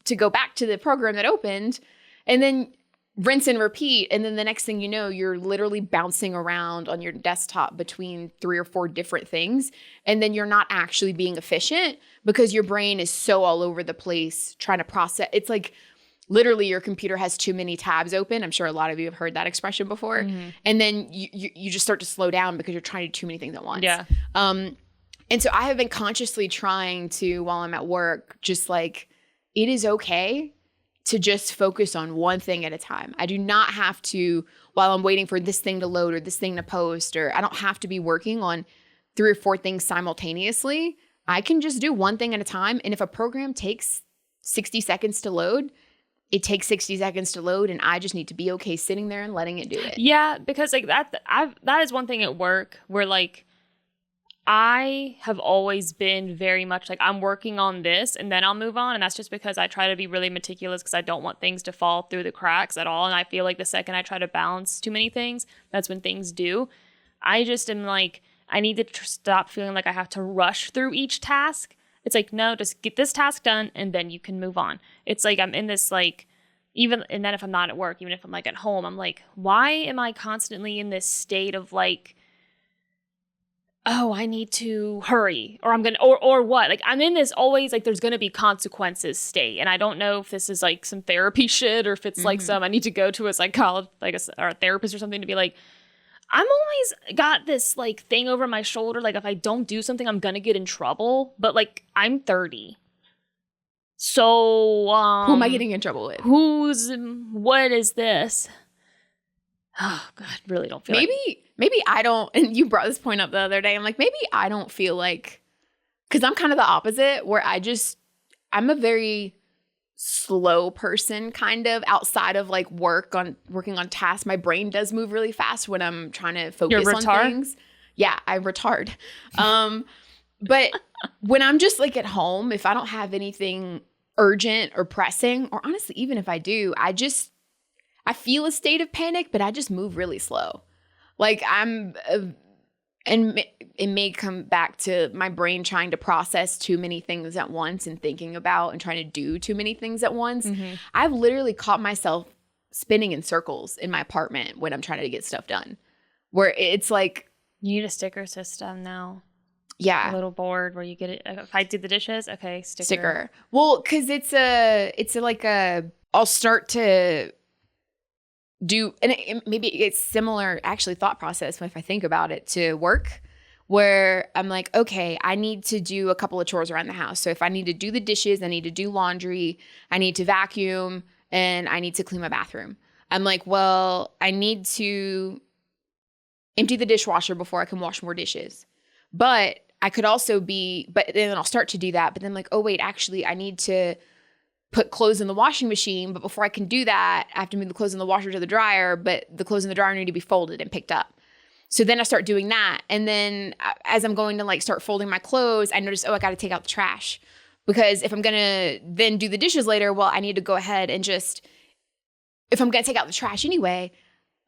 to go back to the program that opened, and then rinse and repeat. And then the next thing you know, you're literally bouncing around on your desktop between 3 or 4 different things. And then you're not actually being efficient because your brain is so all over the place trying to process. It's like literally your computer has too many tabs open. I'm sure a lot of you have heard that expression before. And then you just start to slow down because you're trying to do too many things at once. Yeah. And so I have been consciously trying to, while I'm at work, just like, it is okay to just focus on one thing at a time. I do not have to, while I'm waiting for this thing to load or this thing to post, or I don't have to be working on 3 or 4 things simultaneously. I can just do one thing at a time. And if a program takes 60 seconds to load, it takes 60 seconds to load, and I just need to be okay sitting there and letting it do it. Yeah, because like that is one thing at work where like I have always been very much like, I'm working on this and then I'll move on. And that's just because I try to be really meticulous because I don't want things to fall through the cracks at all. And I feel like the second I try to balance too many things, that's when things do. I just am like, I need to stop feeling like I have to rush through each task. It's like, no, just get this task done and then you can move on. It's like I'm in this like, even, and then if I'm not at work, even if I'm like at home, I'm like, why am I constantly in this state of like, oh, I need to hurry, or I'm going to, or what? Like, I'm in this always, like, there's going to be consequences state. And I don't know if this is like some therapy shit or if it's like I need to go to a psychologist, like or a therapist or something to be like, I'm always got this like thing over my shoulder. Like, if I don't do something, I'm going to get in trouble. But like, I'm 30. So, who am I getting in trouble with? What is this? Oh, God, really don't feel Maybe I don't, and you brought this point up the other day. I'm like, maybe I don't feel like, because I'm kind of the opposite where I'm a very slow person kind of outside of like working on tasks. My brain does move really fast when I'm trying to focus on things. Yeah, I retard. But when I'm just like at home, if I don't have anything urgent or pressing, or honestly, even if I do, I feel a state of panic, but I just move really slow. Like and it may come back to my brain trying to process too many things at once and thinking about and trying to do too many things at once. Mm-hmm. I've literally caught myself spinning in circles in my apartment when I'm trying to get stuff done, where it's like, you need a sticker system now. Yeah. A little board where you get it. If I do the dishes, okay, sticker. Well, because it's I'll start to do, and maybe it's similar actually thought process if I think about it to work, where I'm like, okay, I need to do a couple of chores around the house. So if I need to do the dishes, I need to do laundry, I need to vacuum, and I need to clean my bathroom. I'm like, well, I need to empty the dishwasher before I can wash more dishes. But I could also but then I'll start to do that. But then I'm like, oh, wait, actually, I need to put clothes in the washing machine. But before I can do that, I have to move the clothes in the washer to the dryer. But the clothes in the dryer need to be folded and picked up. So then I start doing that. And then as I'm going to like start folding my clothes, I notice, oh, I got to take out the trash. Because if I'm going to then do the dishes later, well, I need to go ahead and just, if I'm going to take out the trash anyway,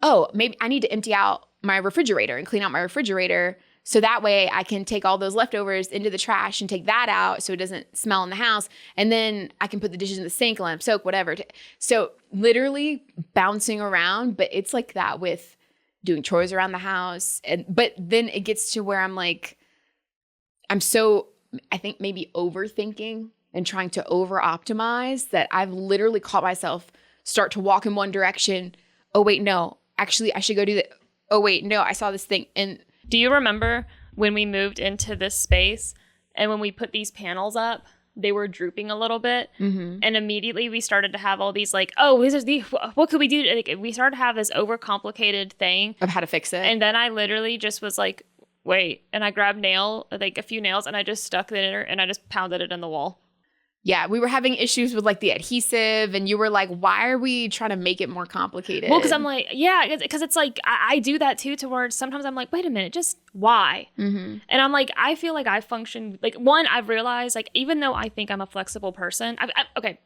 oh, maybe I need to empty out my refrigerator and clean out my refrigerator. So that way I can take all those leftovers into the trash and take that out so it doesn't smell in the house. And then I can put the dishes in the sink, let them soak, whatever. So literally bouncing around, but it's like that with doing chores around the house. But then it gets to where I'm like, I think maybe overthinking and trying to over-optimize that I've literally caught myself start to walk in one direction. Oh, wait, no, actually I should go do that. Oh, wait, no, I saw this thing. And do you remember when we moved into this space and when we put these panels up, they were drooping a little bit? Mm-hmm. And immediately we started to have all these like, oh, what could we do? Like, we started to have this overcomplicated thing of how to fix it. And then I literally just was like, wait. And I grabbed a few nails and I just stuck it in her and I just pounded it in the wall. Yeah, we were having issues with like the adhesive and you were like, why are we trying to make it more complicated? Well, because I'm like, yeah, because it's like, I do that too towards, sometimes I'm like, wait a minute, just why? Mm-hmm. And I'm like, I feel like I function, like one, I've realized like, even though I think I'm a flexible person, okay,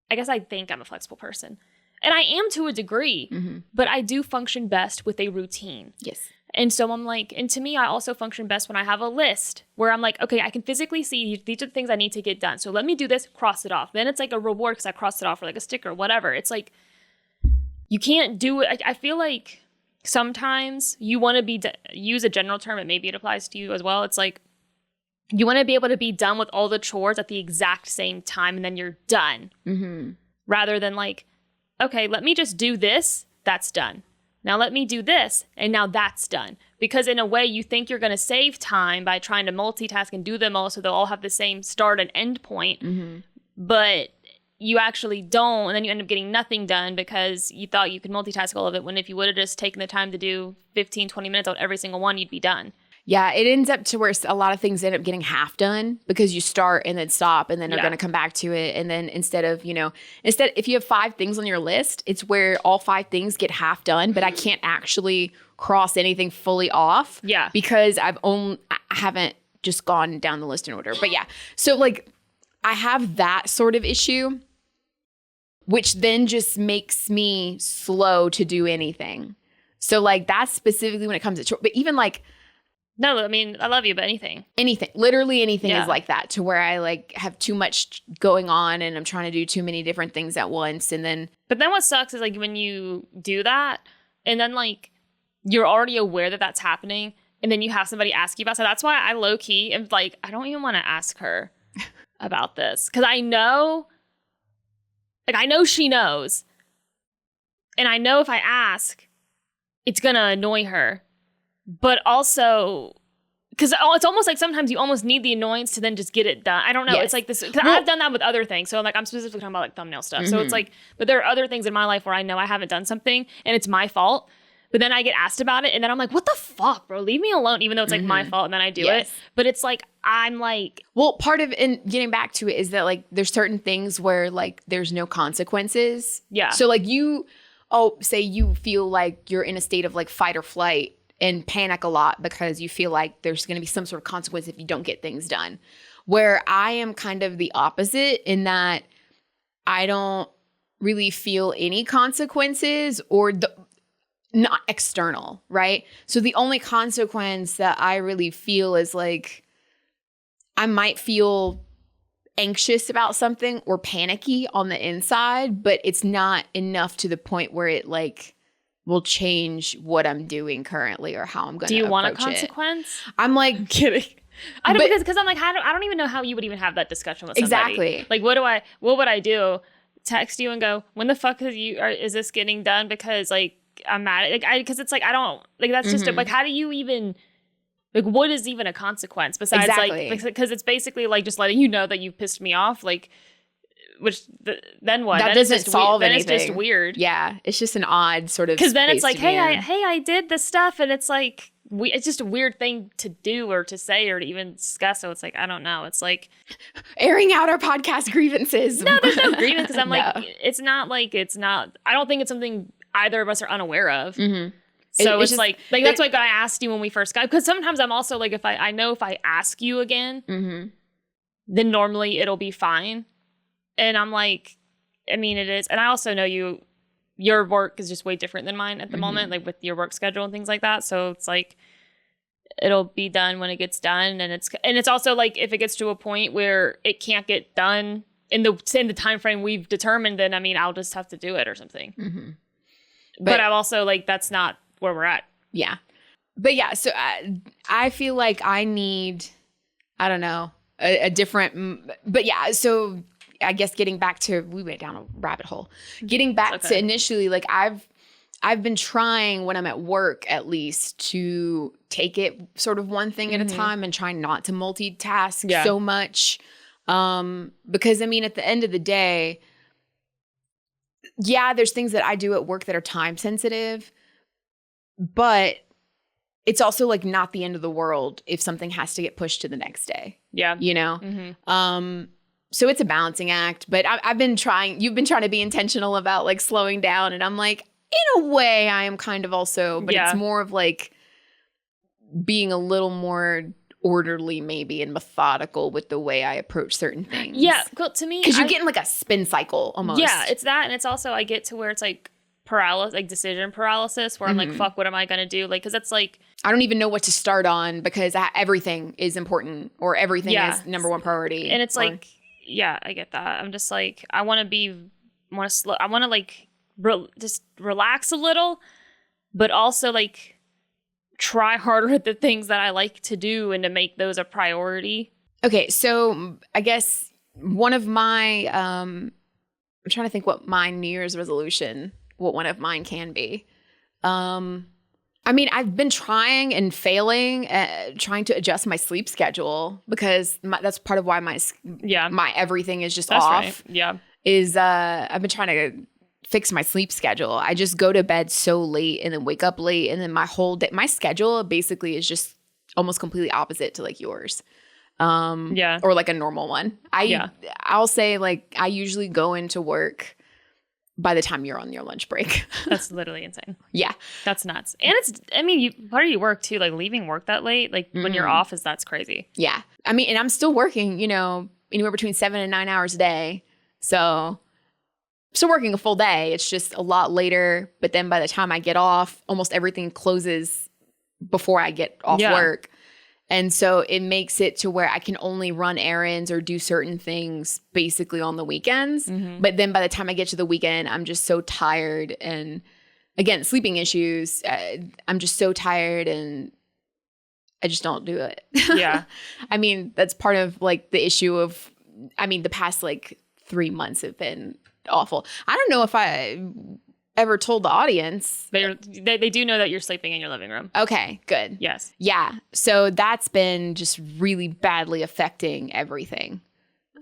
I guess I think I'm a flexible person. And I am to a degree, mm-hmm. but I do function best with a routine. Yes. And so I'm like, and to me, I also function best when I have a list where I'm like, okay, I can physically see these are the things I need to get done. So let me do this, cross it off. Then it's like a reward because I crossed it off, or like a sticker, whatever. It's like, you can't do it. I feel like sometimes you want to use a general term, and maybe it applies to you as well. It's like, you want to be able to be done with all the chores at the exact same time, and then you're done. Mm-hmm. Rather than like, okay, let me just do this, that's done. Now let me do this, and now that's done. Because in a way, you think you're going to save time by trying to multitask and do them all so they'll all have the same start and end point. Mm-hmm. But you actually don't, and then you end up getting nothing done because you thought you could multitask all of it, when if you would have just taken the time to do 15, 20 minutes on every single one, you'd be done. Yeah, it ends up to where a lot of things end up getting half done because you start and then stop and then are going to come back to it. And then instead if you have 5 things on your list, it's where all 5 things get half done, but I can't actually cross anything fully off. Yeah. Because I haven't just gone down the list in order. But yeah, so like I have that sort of issue, which then just makes me slow to do anything. So like that's specifically when it comes to chores, but even like, no, I mean, I love you, but anything, literally anything is like that, to where I like have too much going on and I'm trying to do too many different things at once. And then, but then what sucks is like when you do that and then like you're already aware that that's happening and then you have somebody ask you about it. So that's why I low key am like, I don't even want to ask her about this. Cause I know she knows. And I know if I ask, it's going to annoy her. But also, because it's almost like sometimes you almost need the annoyance to then just get it done. I don't know. Yes. It's like this. Because I've done that with other things. So like I'm specifically talking about like thumbnail stuff. Mm-hmm. So it's like, but there are other things in my life where I know I haven't done something and it's my fault. But then I get asked about it and then I'm like, what the fuck, bro? Leave me alone. Even though it's like my fault and then I do it. But it's like, I'm like. Well, part of in getting back to it is that like there's certain things where like there's no consequences. Yeah. So like say you feel like you're in a state of like fight or flight and panic a lot because you feel like there's going to be some sort of consequence if you don't get things done. Where I am kind of the opposite in that I don't really feel any consequences or not external, right? So the only consequence that I really feel is like I might feel anxious about something or panicky on the inside, but it's not enough to the point where it like will change what I'm doing currently or how I'm going to approach it. Do you want a consequence? I'm like, I'm kidding. I don't, because I'm like, I don't even know how you would even have that discussion with somebody. Exactly. Like, what would I do? Text you and go, when the fuck is this getting done? Because like, I'm mad. Because it's like, I don't, like, that's just, like, how do you even, like, what is even a consequence besides like, because it's basically like just letting you know that you've pissed me off, like, then what? That doesn't solve anything. Then it's just weird. Yeah, it's just an odd sort of. Because then it's like, I did this stuff, and it's like it's just a weird thing to do or to say or to even discuss. So it's like I don't know. It's like airing out our podcast grievances. No, there's no grievance because I'm like it's not. I don't think it's something either of us are unaware of. Mm-hmm. So it's just, like that's why I asked you when we first got, because sometimes I'm also like if I ask you again, then normally it'll be fine. And I'm like, I mean, it is. And I also know your work is just way different than mine at the moment, like with your work schedule and things like that. So it's like, it'll be done when it gets done. And it's also like, if it gets to a point where it can't get done in the time frame we've determined, then I mean, I'll just have to do it or something. Mm-hmm. But I'm also like, that's not where we're at. Yeah. But yeah, so I feel like I need, I don't know, a different, but yeah, so I guess getting back to, we went down a rabbit hole. Getting back to initially, like I've been trying when I'm at work at least to take it sort of one thing at a time and try not to multitask so much. Because I mean, at the end of the day, there's things that I do at work that are time sensitive, but it's also like not the end of the world if something has to get pushed to the next day. Yeah. You know? Mm-hmm. So it's a balancing act, but you've been trying to be intentional about like slowing down. And I'm like, in a way I am kind of also, but it's more of like being a little more orderly maybe and methodical with the way I approach certain things. Yeah. Cool. To me, because you get in like a spin cycle almost. Yeah. It's that. And it's also, I get to where it's like paralysis, like decision paralysis, where I'm like, fuck, what am I going to do? Like, cause it's like, I don't even know what to start on because everything is important or everything is number one priority. And it's like, yeah, I get that. I'm just like, I want to like just relax a little, but also like try harder at the things that I like to do and to make those a priority. Okay. So I guess one of my, I'm trying to think what my New Year's resolution, what one of mine can be. I mean, I've been trying and failing at trying to adjust my sleep schedule because that's part of why my everything is just off. Right. Yeah. I've been trying to fix my sleep schedule. I just go to bed so late and then wake up late and then my whole day, my schedule basically is just almost completely opposite to like yours. Yeah. Or like a normal one. I'll say like I usually go into work by the time you're on your lunch break. That's literally insane. Yeah. That's nuts. And it's, I mean, part of your work too, like leaving work that late, like when you're off that's crazy. Yeah. I mean, and I'm still working, you know, anywhere between 7 and 9 hours a day. So still working a full day. It's just a lot later. But then by the time I get off, almost everything closes before I get off work. And so it makes it to where I can only run errands or do certain things basically on the weekends. But then by the time I get to the weekend, I'm just so tired. And again, sleeping issues, I'm just so tired and I just don't do it. Yeah. I mean, that's part of like the issue of, I mean, the past like 3 months have been awful. I don't know if I ever told the audience. They do know that you're sleeping in your living room. Okay, good. Yes. Yeah. So that's been just really badly affecting everything.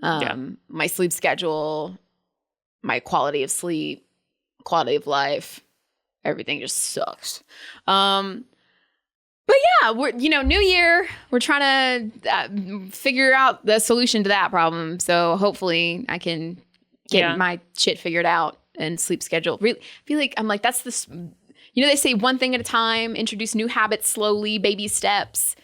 My sleep schedule, my quality of sleep, quality of life, everything just sucks. But yeah, we're, you know, new year, we're trying to figure out the solution to that problem. So hopefully I can get my shit figured out and sleep schedule. Really, I feel like I'm like, that's this, you know, they say one thing at a time, introduce new habits slowly, baby steps.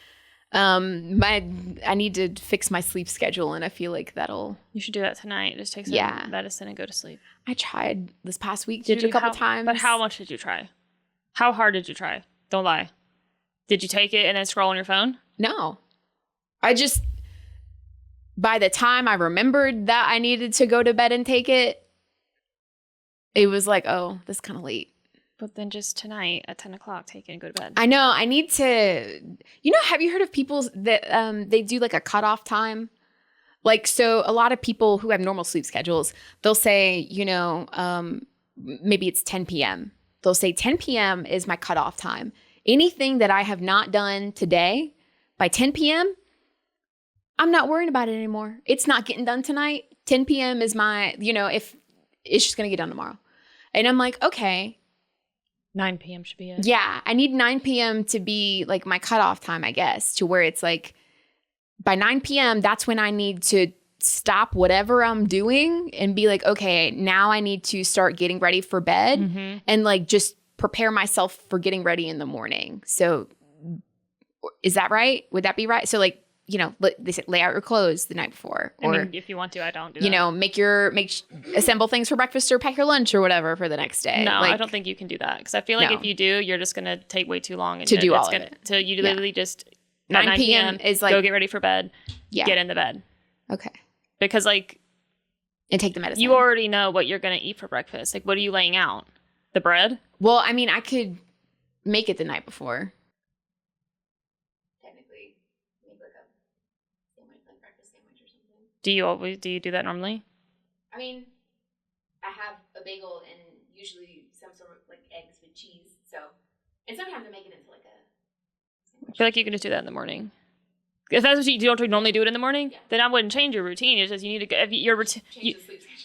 I need to fix my sleep schedule and I feel like that'll. You should do that tonight. Just take some medicine and go to sleep. I tried this past week. Did you a couple times. But how much did you try? How hard did you try? Don't lie. Did you take it and then scroll on your phone? No. I just, by the time I remembered that I needed to go to bed and take it, it was like, oh, this is kind of late. But then just tonight at 10 o'clock, take it and go to bed. I know. I need to, you know, have you heard of people that they do like a cutoff time? Like, so a lot of people who have normal sleep schedules, they'll say, you know, maybe it's 10 p.m. They'll say 10 p.m. is my cutoff time. Anything that I have not done today by 10 p.m., I'm not worrying about it anymore. It's not getting done tonight. 10 p.m. is my, you know, if it's just going to get done tomorrow. And I'm like, okay. 9 p.m. should be it. Yeah. I need 9 p.m. to be like my cutoff time, I guess, to where it's like by 9 p.m., that's when I need to stop whatever I'm doing and be like, okay, now I need to start getting ready for bed and like just prepare myself for getting ready in the morning. So is that right? Would that be right? So like, you know, they say lay out your clothes the night before. Or, I mean, if you want to, I don't do that. You know, assemble things for breakfast or pack your lunch or whatever for the next day. No, like, I don't think you can do that. Because I feel like if you do, you're just going to take way too long. And to do all of it. So you literally just, 9 p.m. is like, go get ready for bed, get in the bed. Okay. Because like. And take the medicine. You already know what you're going to eat for breakfast. Like, what are you laying out? The bread? Well, I mean, I could make it the night before. Technically, make like a sandwich, like breakfast sandwich or something. Do you do that normally? I mean, I have a bagel and usually some sort of like eggs with cheese. So, and sometimes I make it into like a sandwich. I feel like you can just do that in the morning. If that's what you don't normally do it in the morning, then I wouldn't change your routine. It's just you need to if your routine.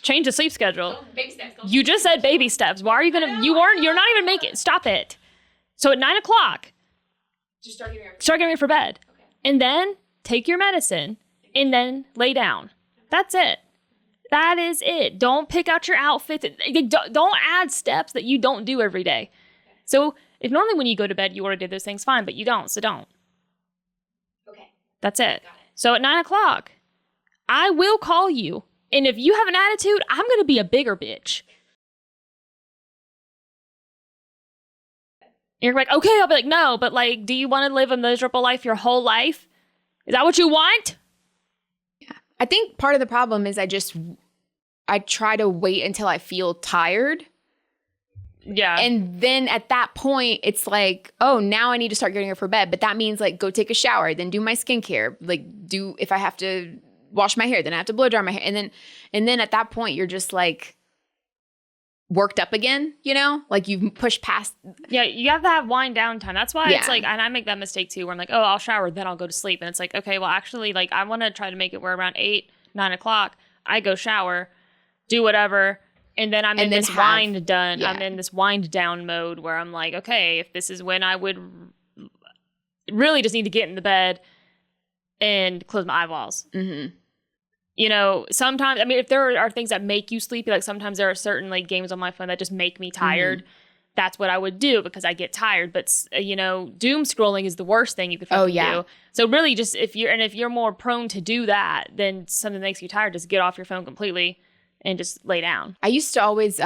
Change the sleep schedule. Baby steps. You just said baby steps. Why are you gonna? You're not even making. Stop it. So at 9 o'clock, just start getting ready for bed, and then take your medicine, and then lay down. That's it. That is it. Don't pick out your outfits. Don't add steps that you don't do every day. So if normally when you go to bed you already did those things, fine, but you don't. So don't. Okay. That's it. So at 9 o'clock, I will call you. And if you have an attitude, I'm going to be a bigger bitch. You're like, okay, I'll be like, no, but like, do you want to live a miserable life your whole life? Is that what you want? Yeah. I think part of the problem is I try to wait until I feel tired. Yeah. And then at that point, it's like, oh, now I need to start getting ready for bed. But that means like, go take a shower, then do my skincare. Like if I have to wash my hair, then I have to blow dry my hair. And then at that point, you're just like worked up again, you know, like you've pushed past. Yeah. You have to have wind down time. That's why it's like, and I make that mistake too, where I'm like, oh, I'll shower, then I'll go to sleep. And it's like, okay, well, actually, like I want to try to make it where around 8, 9 o'clock, I go shower, do whatever. And then I'm in this wind down. Yeah. I'm in this wind down mode where I'm like, okay, if this is when I would really just need to get in the bed and close my eyeballs. Mm-hmm. You know, sometimes, I mean, if there are things that make you sleepy, like sometimes there are certain like games on my phone that just make me tired. Mm-hmm. That's what I would do because I get tired. But, you know, doom scrolling is the worst thing you could fucking do. So really just if you're more prone to do that, then something that makes you tired, just get off your phone completely and just lay down. I used to always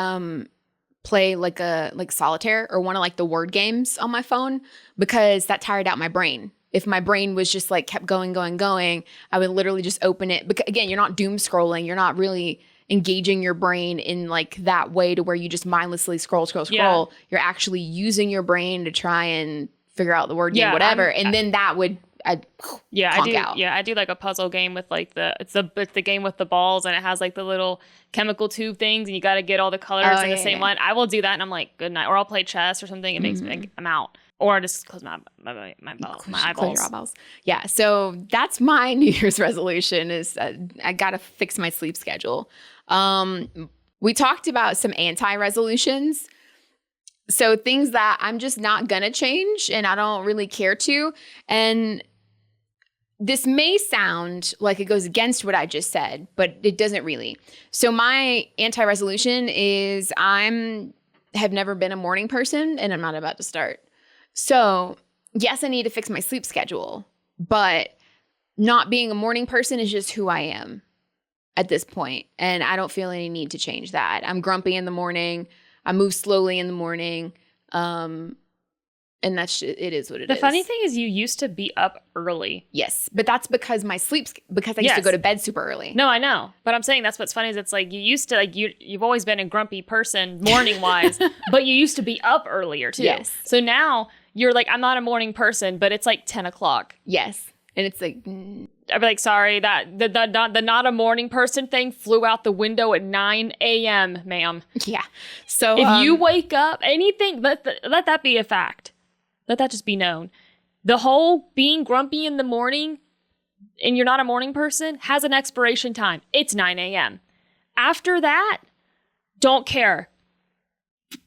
play like solitaire or one of like the word games on my phone because that tired out my brain. If my brain was just like kept going, I would literally just open it. Because again, you're not doom scrolling. You're not really engaging your brain in like that way to where you just mindlessly scroll. Yeah. You're actually using your brain to try and figure out the word game, whatever. And then that would I do out. Yeah, I do like a puzzle game with like it's the game with the balls and it has like the little chemical tube things and you got to get all the colors in the same one. I will do that and I'm like, good night. Or I'll play chess or something. It makes me I'm out. Or I just close my eyeballs. Eyeballs. Yeah, so that's my New Year's resolution is I got to fix my sleep schedule. We talked about some anti-resolutions. So things that I'm just not going to change and I don't really care to. And this may sound like it goes against what I just said, but it doesn't really. So my anti-resolution is have never been a morning person and I'm not about to start. So yes, I need to fix my sleep schedule, but not being a morning person is just who I am at this point. And I don't feel any need to change that. I'm grumpy in the morning. I move slowly in the morning. And it is what it is. The funny thing is you used to be up early. Yes, but that's because because I used to go to bed super early. No, I know. But I'm saying that's what's funny is it's like you used to like you've always been a grumpy person morning wise, but you used to be up earlier too. Yes. So now you're like, I'm not a morning person, but it's like 10 o'clock. Yes. And it's like, I'd be like, sorry, that the not a morning person thing flew out the window at 9 a.m., ma'am. Yeah. So if you wake up, anything, let that be a fact. Let that just be known. The whole being grumpy in the morning and you're not a morning person has an expiration time. It's 9 a.m. After that, don't care.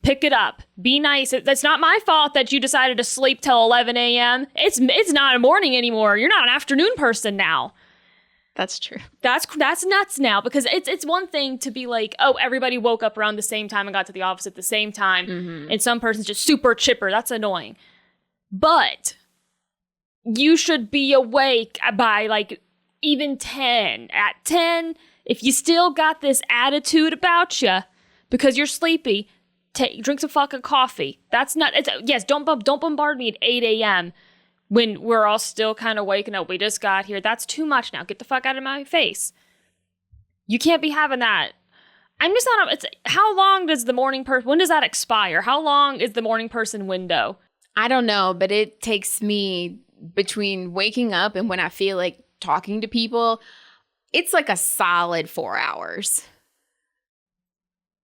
Pick it up. Be nice. That's not my fault that you decided to sleep till 11 a.m. It's not a morning anymore. You're not an afternoon person now. That's true. That's nuts now because it's one thing to be like, oh, everybody woke up around the same time and got to the office at the same time. Mm-hmm. And some person's just super chipper. That's annoying. But you should be awake by like even 10. At 10, if you still got this attitude about you because you're sleepy, drink some fucking coffee. That's not, yes, don't bombard me at 8 a.m. when we're all still kind of waking up. We just got here. That's too much now. Get the fuck out of my face. You can't be having that. I'm just not, how long does the morning person, when does that expire? How long is the morning person window? I don't know, but it takes me between waking up and when I feel like talking to people, it's like a solid 4 hours.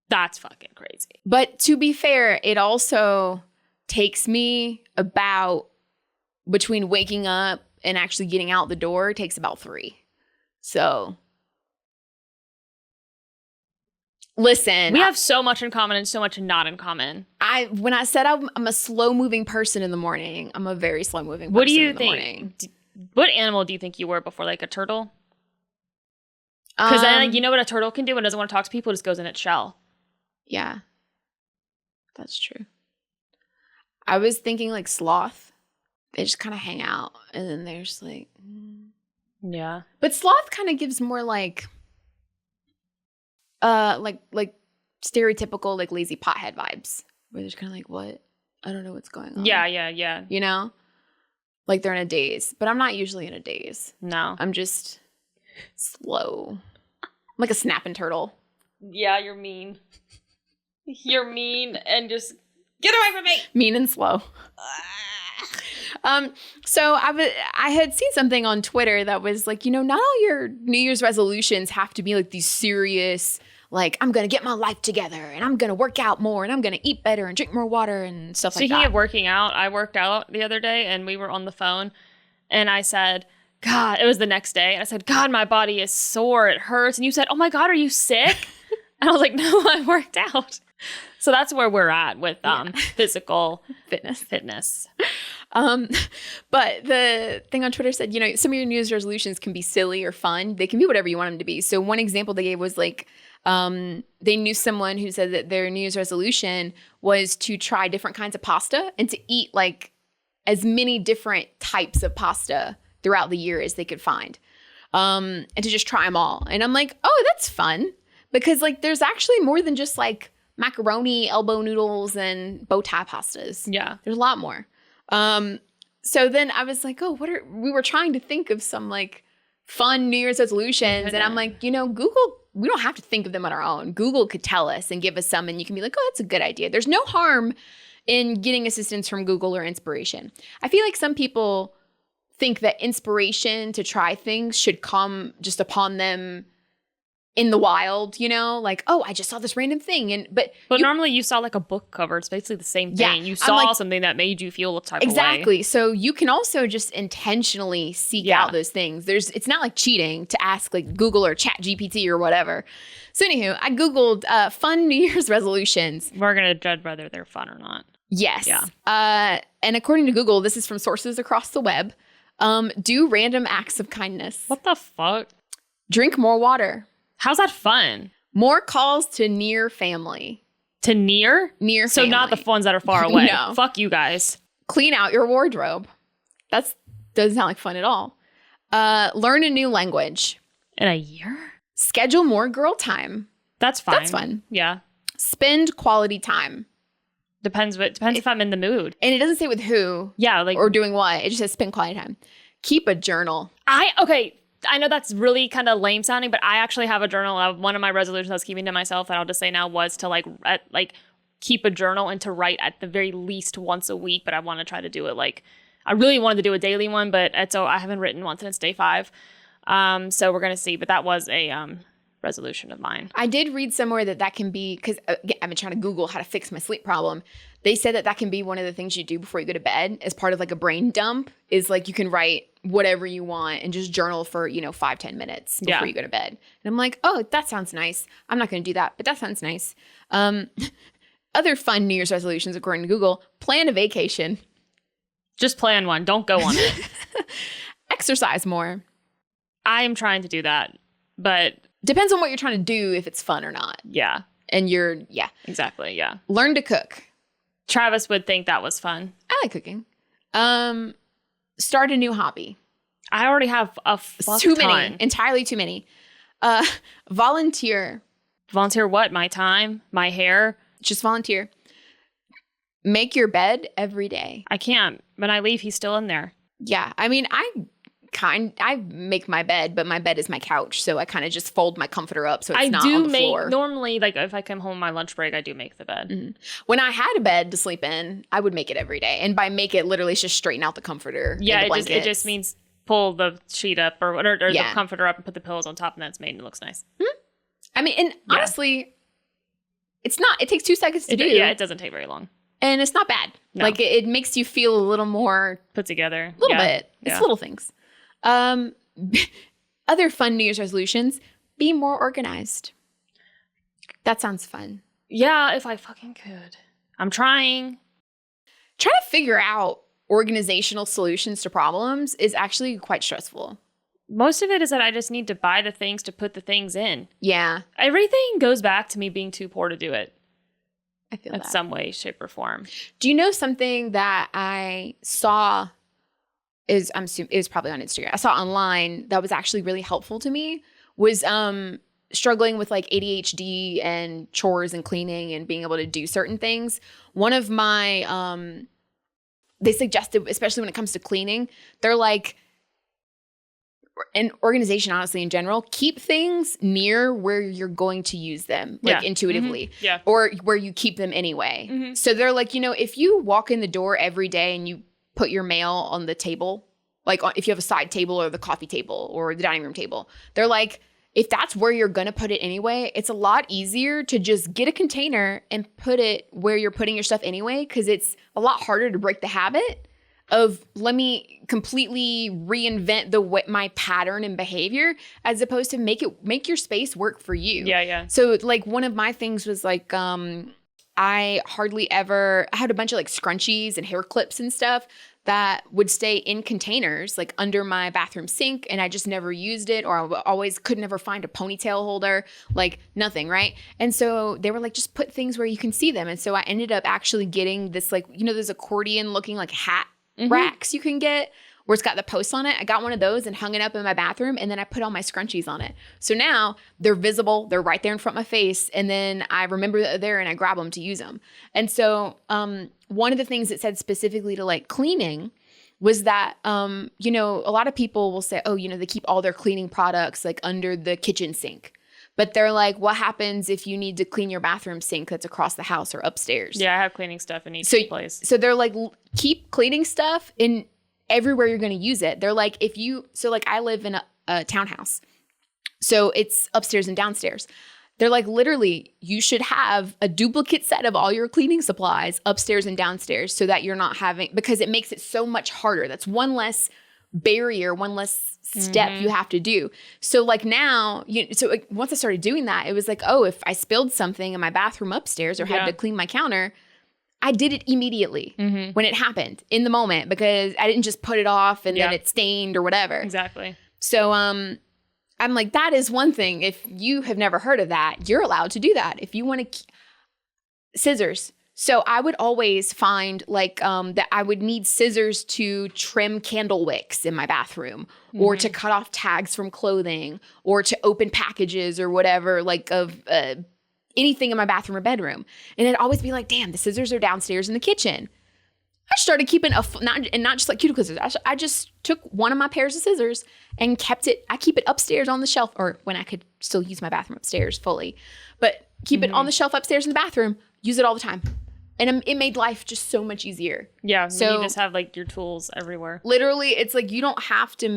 That's fucking crazy. But to be fair, it also takes me about between waking up and actually getting out the door, it takes about 3. So listen, we have so much in common and so much not in common. When I said I'm a slow moving person in the morning, I'm a very slow moving person in the morning. What animal do you think you were before, like a turtle? Because then you know what a turtle can do when it doesn't want to talk to people, it just goes in its shell. Yeah, that's true. I was thinking like sloth. They just kind of hang out and then they're just like, yeah. But sloth kind of gives more like stereotypical like lazy pothead vibes where they're just kind of like, what? I don't know what's going on. Yeah. You know, like they're in a daze, but I'm not usually in a daze. No, I'm just slow, I'm like a snapping turtle. Yeah, you're mean. You're mean and just get away from me. Mean and slow. So I had seen something on Twitter that was like, you know, not all your New Year's resolutions have to be like these serious, like, I'm going to get my life together and I'm going to work out more and I'm going to eat better and drink more water and stuff like that. Speaking of working out, I worked out the other day and we were on the phone and I said, God, it was the next day. And I said, God, my body is sore. It hurts. And you said, oh my God, are you sick? And I was like, no, I worked out. So that's where we're at with physical fitness. But the thing on Twitter said, some of your New Year's resolutions can be silly or fun. They can be whatever you want them to be. So one example they gave was like, they knew someone who said that their New Year's resolution was to try different kinds of pasta and to eat like as many different types of pasta throughout the year as they could find. And to just try them all. And I'm like, oh, that's fun. Because like there's actually more than just like macaroni, elbow noodles, and bow tie pastas. Yeah. There's a lot more. So then I was like, oh, we were trying to think of some like fun New Year's resolutions. And I'm like, Google, we don't have to think of them on our own. Google could tell us and give us some, and you can be like, oh, that's a good idea. There's no harm in getting assistance from Google or inspiration. I feel like some people think that inspiration to try things should come just upon them in the wild, like, oh, I just saw this random thing. But normally you saw like a book cover. It's basically the same thing. Yeah, you saw something that made you feel a type of way. Exactly. So you can also just intentionally seek out those things. It's not like cheating to ask like Google or Chat GPT or whatever. So anywho, I Googled fun New Year's resolutions. We're going to judge whether they're fun or not. Yes. Yeah. And according to Google, this is from sources across the web. Do random acts of kindness. What the fuck? Drink more water. How's that fun? More calls to near family. To near? Near so family. not the ones that are far away. No. Fuck you guys. Clean out your wardrobe. That doesn't sound like fun at all. Learn a new language. In a year? Schedule more girl time. That's fine. That's fun. Yeah. Spend quality time. Depends if I'm in the mood. And it doesn't say with who. Yeah, like or doing what. It just says spend quality time. Keep a journal. I know that's really kind of lame sounding, but I actually have a journal. One of my resolutions I was keeping to myself that I'll just say now was to like keep a journal and to write at the very least once a week. But I want to try to do it I really wanted to do a daily one, but I haven't written once and it's day 5. So we're gonna see. But that was a resolution of mine. I did read somewhere that can be, because I've been trying to Google how to fix my sleep problem. They said that can be one of the things you do before you go to bed as part of like a brain dump, is like you can write whatever you want and just journal for 5-10 minutes before you go to bed. And I'm like, oh, that sounds nice. I'm not going to do that, but that sounds nice. Other fun New Year's resolutions according to Google: plan a vacation. Just plan one. Don't go on it. Exercise more. I am trying to do that, but depends on what you're trying to do, if it's fun or not. Yeah. And Exactly. Yeah. Learn to cook. Travis would think that was fun. I like cooking. Start a new hobby. I already have a fuck too ton. many. Entirely too many. Volunteer. Volunteer what? My time? My hair? Just volunteer. Make your bed every day. I can't. When I leave, he's still in there. Yeah. I mean, I make my bed, but my bed is my couch, so I kind of just fold my comforter up so it's not on the floor. Normally, like if I come home on my lunch break, I do make the bed. Mm-hmm. When I had a bed to sleep in, I would make it every day, and by make it, literally, it's just straighten out the comforter. Yeah, and the it just means pull the sheet up or the comforter up and put the pillows on top, and that's made and it looks nice. Mm-hmm. I mean, and honestly, it's not. It takes 2 seconds to do. Yeah, it doesn't take very long. And it's not bad. No. Like, it makes you feel a little more put together. A little bit. It's little things. Other fun New Year's resolutions: be more organized. That sounds fun. Yeah, if I fucking could. I'm trying. Trying to figure out organizational solutions to problems is actually quite stressful. Most of it is that I just need to buy the things to put the things in. Yeah. Everything goes back to me being too poor to do it. I feel in some way, shape, or form. Do you know something that I saw it was probably on Instagram. I saw online that was actually really helpful to me, was struggling with like ADHD and chores and cleaning and being able to do certain things. One of my, they suggested, especially when it comes to cleaning, they're like, an organization, honestly, in general, keep things near where you're going to use them, like intuitively, or where you keep them anyway. Mm-hmm. So they're like, if you walk in the door every day and you put your mail on the table, like if you have a side table or the coffee table or the dining room table, they're like, if that's where you're going to put it anyway, it's a lot easier to just get a container and put it where you're putting your stuff anyway, because it's a lot harder to break the habit of let me completely reinvent my pattern and behavior, as opposed to make your space work for you. Yeah. So like one of my things was like, I had a bunch of like scrunchies and hair clips and stuff that would stay in containers like under my bathroom sink, and I just never used it, or I always could never find a ponytail holder, like nothing, right? And so they were like, just put things where you can see them. And so I ended up actually getting this, like, you know, those accordion looking like hat racks you can get where it's got the posts on it. I got one of those and hung it up in my bathroom, and then I put all my scrunchies on it. So now they're visible, they're right there in front of my face, and then I remember that they're there and I grab them to use them. And so one of the things it said specifically to like cleaning was that, you know, a lot of people will say, oh, you know, they keep all their cleaning products like under the kitchen sink. But they're like, what happens if you need to clean your bathroom sink that's across the house or upstairs? Yeah, I have cleaning stuff in each place. So they're like, keep cleaning stuff in everywhere you're going to use it. They're like, so like I live in a townhouse. So it's upstairs and downstairs. They're like, literally, you should have a duplicate set of all your cleaning supplies upstairs and downstairs so that you're not having, because it makes it so much harder. That's one less barrier, one less step you have to do. So like now, once I started doing that, it was like, oh, if I spilled something in my bathroom upstairs or had to clean my counter, I did it immediately when it happened in the moment, because I didn't just put it off and then it stained or whatever. Exactly. So I'm like, that is one thing. If you have never heard of that, you're allowed to do that. If you want to scissors. So I would always find like that I would need scissors to trim candle wicks in my bathroom, or to cut off tags from clothing, or to open packages or whatever, like of anything in my bathroom or bedroom. And it'd always be like, damn, the scissors are downstairs in the kitchen. I started keeping not just like cuticle scissors. I just took one of my pairs of scissors and kept it. I keep it upstairs on the shelf, or when I could still use my bathroom upstairs fully, but keep it on the shelf upstairs in the bathroom. Use it all the time. And it made life just so much easier. Yeah. So you just have like your tools everywhere. Literally, it's like you don't have to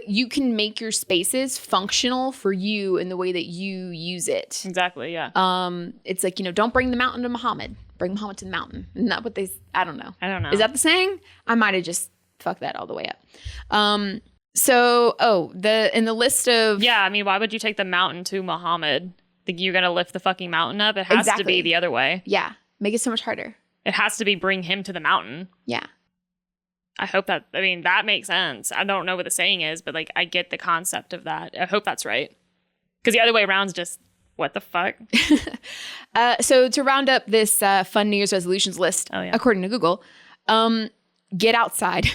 you can make your spaces functional for you in the way that you use it. Exactly. Yeah. It's like, don't bring the mountain to Muhammad. Bring Muhammad to the mountain. Isn't that what I don't know. Is that the saying? I might have just fucked that all the way up. In the list of. Yeah. I mean, why would you take the mountain to Muhammad? Think you're going to lift the fucking mountain up? It has to be the other way. Yeah. Make it so much harder. It has to be bring him to the mountain. Yeah. I hope that makes sense. I don't know what the saying is, but like I get the concept of that. I hope that's right. Because the other way around is just, what the fuck? So to round up this fun New Year's resolutions list, according to Google, get outside.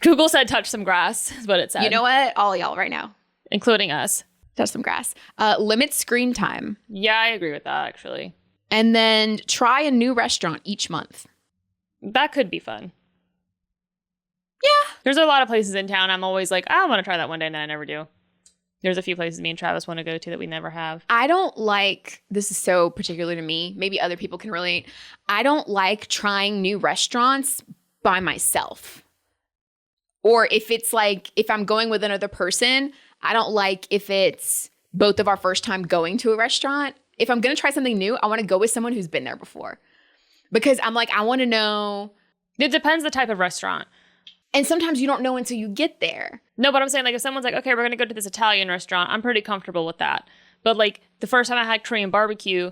Google said touch some grass, is what it said. You know what? All y'all right now. Including us. Touch some grass. Limit screen time. Yeah, I agree with that, actually. And then try a new restaurant each month. That could be fun. Yeah. There's a lot of places in town I'm always like, I want to try that one day, and I never do. There's a few places me and Travis want to go to that we never have. I don't like, this is so particular to me, maybe other people can relate. I don't like trying new restaurants by myself. Or if it's like, if I'm going with another person, I don't like if it's both of our first time going to a restaurant. If I'm going to try something new, I want to go with someone who's been there before. Because I'm like, I want to know. It depends the type of restaurant. And sometimes you don't know until you get there. No, but I'm saying, like, if someone's like, okay, we're going to go to this Italian restaurant, I'm pretty comfortable with that. But like the first time I had Korean barbecue,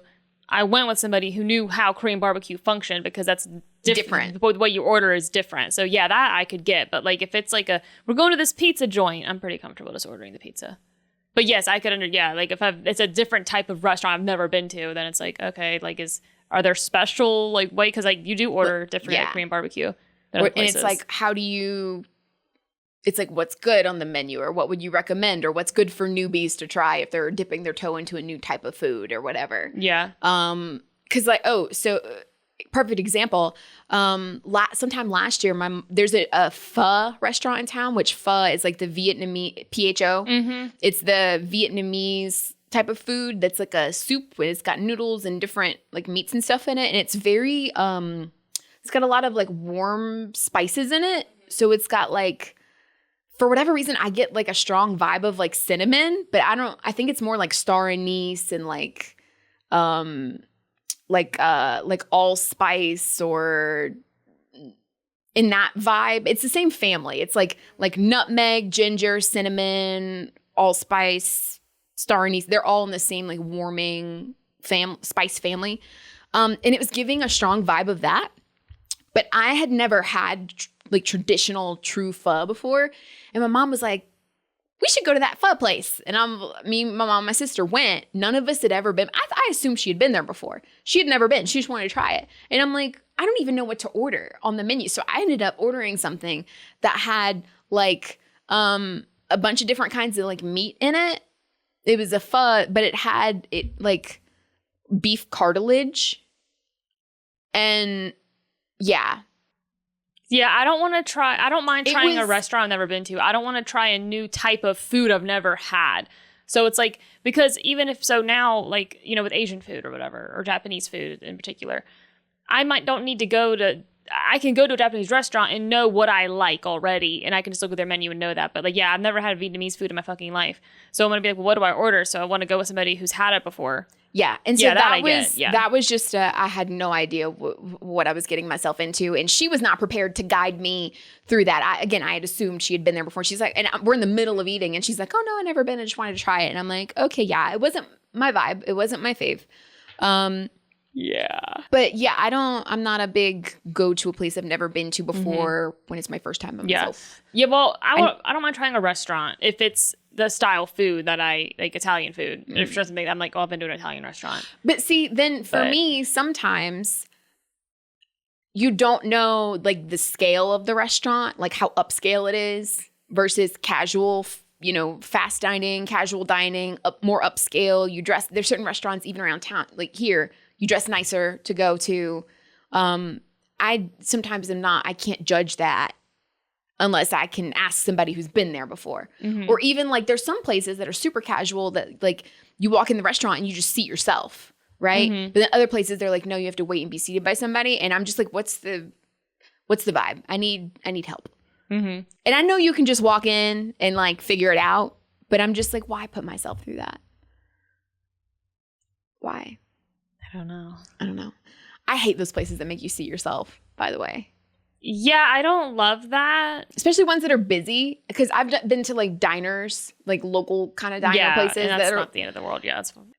I went with somebody who knew how Korean barbecue functioned, because that's different. What you order is different. So yeah, that I could get. But like if it's like we're going to this pizza joint, I'm pretty comfortable just ordering the pizza. But yes, I could like if it's a different type of restaurant I've never been to, then it's like, okay, like are there special like way? Because like you do order different Korean barbecue. And it's like, it's like what's good on the menu, or what would you recommend, or what's good for newbies to try if they're dipping their toe into a new type of food or whatever. Yeah. Because like, perfect example. Sometime last year, there's a pho restaurant in town, which pho is like the Vietnamese PHO. Mm-hmm. It's the Vietnamese type of food that's like a soup where it's got noodles and different like meats and stuff in it, and it's very it's got a lot of like warm spices in it. So it's got like, for whatever reason, I get like a strong vibe of like cinnamon, but I think it's more like star anise and like allspice, or in that vibe. It's the same family. It's like nutmeg, ginger, cinnamon, allspice, star anise. They're all in the same like warming spice family. And it was giving a strong vibe of that. But I had never had like traditional true pho before. And my mom was like, we should go to that pho place. And my mom, my sister went. None of us had ever been. I assumed she had been there before. She had never been. She just wanted to try it. And I'm like, I don't even know what to order on the menu. So I ended up ordering something that had like a bunch of different kinds of like meat in it. It was a pho, but it had like beef cartilage. And yeah. Yeah, I don't mind trying a restaurant I've never been to. I don't want to try a new type of food I've never had. So it's like, because even if so now, like, you know, with Asian food or whatever, or Japanese food in particular, I can go to a Japanese restaurant and know what I like already, and I can just look at their menu and know that. But like, yeah, I've never had Vietnamese food in my fucking life. So I'm going to be like, well, what do I order? So I want to go with somebody who's had it before. Yeah. And so that was just, I had no idea what I was getting myself into. And she was not prepared to guide me through that. I had assumed she had been there before. She's like, and we're in the middle of eating. And she's like, oh no, I've never been. I just wanted to try it. And I'm like, okay, yeah, it wasn't my vibe. It wasn't my fave. Yeah. But yeah, I'm not a big go to a place I've never been to before when it's my first time by myself. Yeah, well, I don't mind trying a restaurant if it's the style food that I like, Italian food. If it's something I'm like, oh, I've been to an Italian restaurant. But see, then for me, sometimes you don't know like the scale of the restaurant, like how upscale it is versus casual, you know, fast dining, casual dining, more upscale. There's certain restaurants even around town, like here, you dress nicer to go to. I sometimes I can't judge that unless I can ask somebody who's been there before. Mm-hmm. Or even like there's some places that are super casual that like you walk in the restaurant and you just seat yourself, right? Mm-hmm. But then other places they're like, no, you have to wait and be seated by somebody. And I'm just like, what's the vibe? I need help. Mm-hmm. And I know you can just walk in and like figure it out, but I'm just like, why put myself through that? Why? I don't know. I hate those places that make you seat yourself, by the way. Yeah, I don't love that. Especially ones that are busy. Because I've been to like diners, like local kind of diner places. And that's not the end of the world. Yeah, that's fine.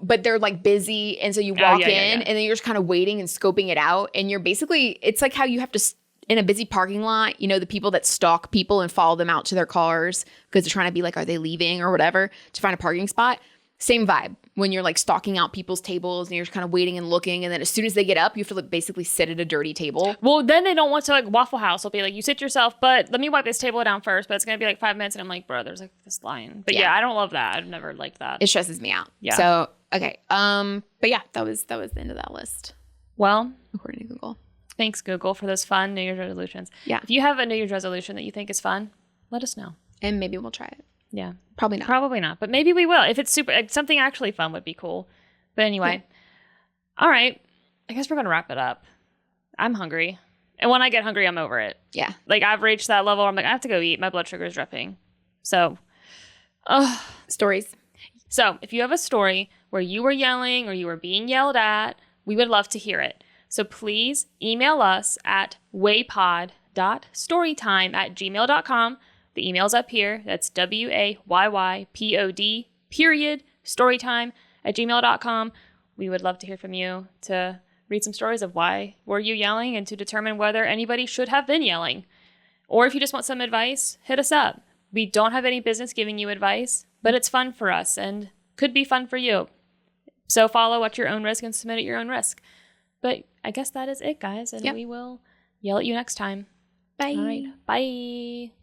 But they're like busy. And so you walk in and then you're just kind of waiting and scoping it out. And you're basically, it's like how you have to, in a busy parking lot, you know, the people that stalk people and follow them out to their cars because they're trying to be like, are they leaving or whatever to find a parking spot. Same vibe when you're like stalking out people's tables and you're just kind of waiting and looking. And then as soon as they get up, you have to like basically sit at a dirty table. Well, then they don't want to like Waffle House. They'll be like, you sit yourself, but let me wipe this table down first. But it's going to be like 5 minutes. And I'm like, bro, there's like this line. But yeah, I don't love that. I've never liked that. It stresses me out. Yeah. So, okay. But yeah, that was the end of that list. Well, according to Google. Thanks, Google, for those fun New Year's resolutions. Yeah. If you have a New Year's resolution that you think is fun, let us know. And maybe we'll try it. Yeah. Probably not. Probably not. But maybe we will. If it's something actually fun would be cool. But anyway. All right. I guess we're going to wrap it up. I'm hungry. And when I get hungry, I'm over it. Yeah. Like I've reached that level where I'm like, I have to go eat. My blood sugar is dropping. So. Stories. So if you have a story where you were yelling or you were being yelled at, we would love to hear it. So please email us at waypod.storytime@gmail.com. The email's up here. That's WAYYPOD storytime@gmail.com. We would love to hear from you to read some stories of why were you yelling and to determine whether anybody should have been yelling. Or if you just want some advice, hit us up. We don't have any business giving you advice, but it's fun for us and could be fun for you. So follow at your own risk and submit at your own risk. But I guess that is it, guys. And we will yell at you next time. Bye. All right. Bye.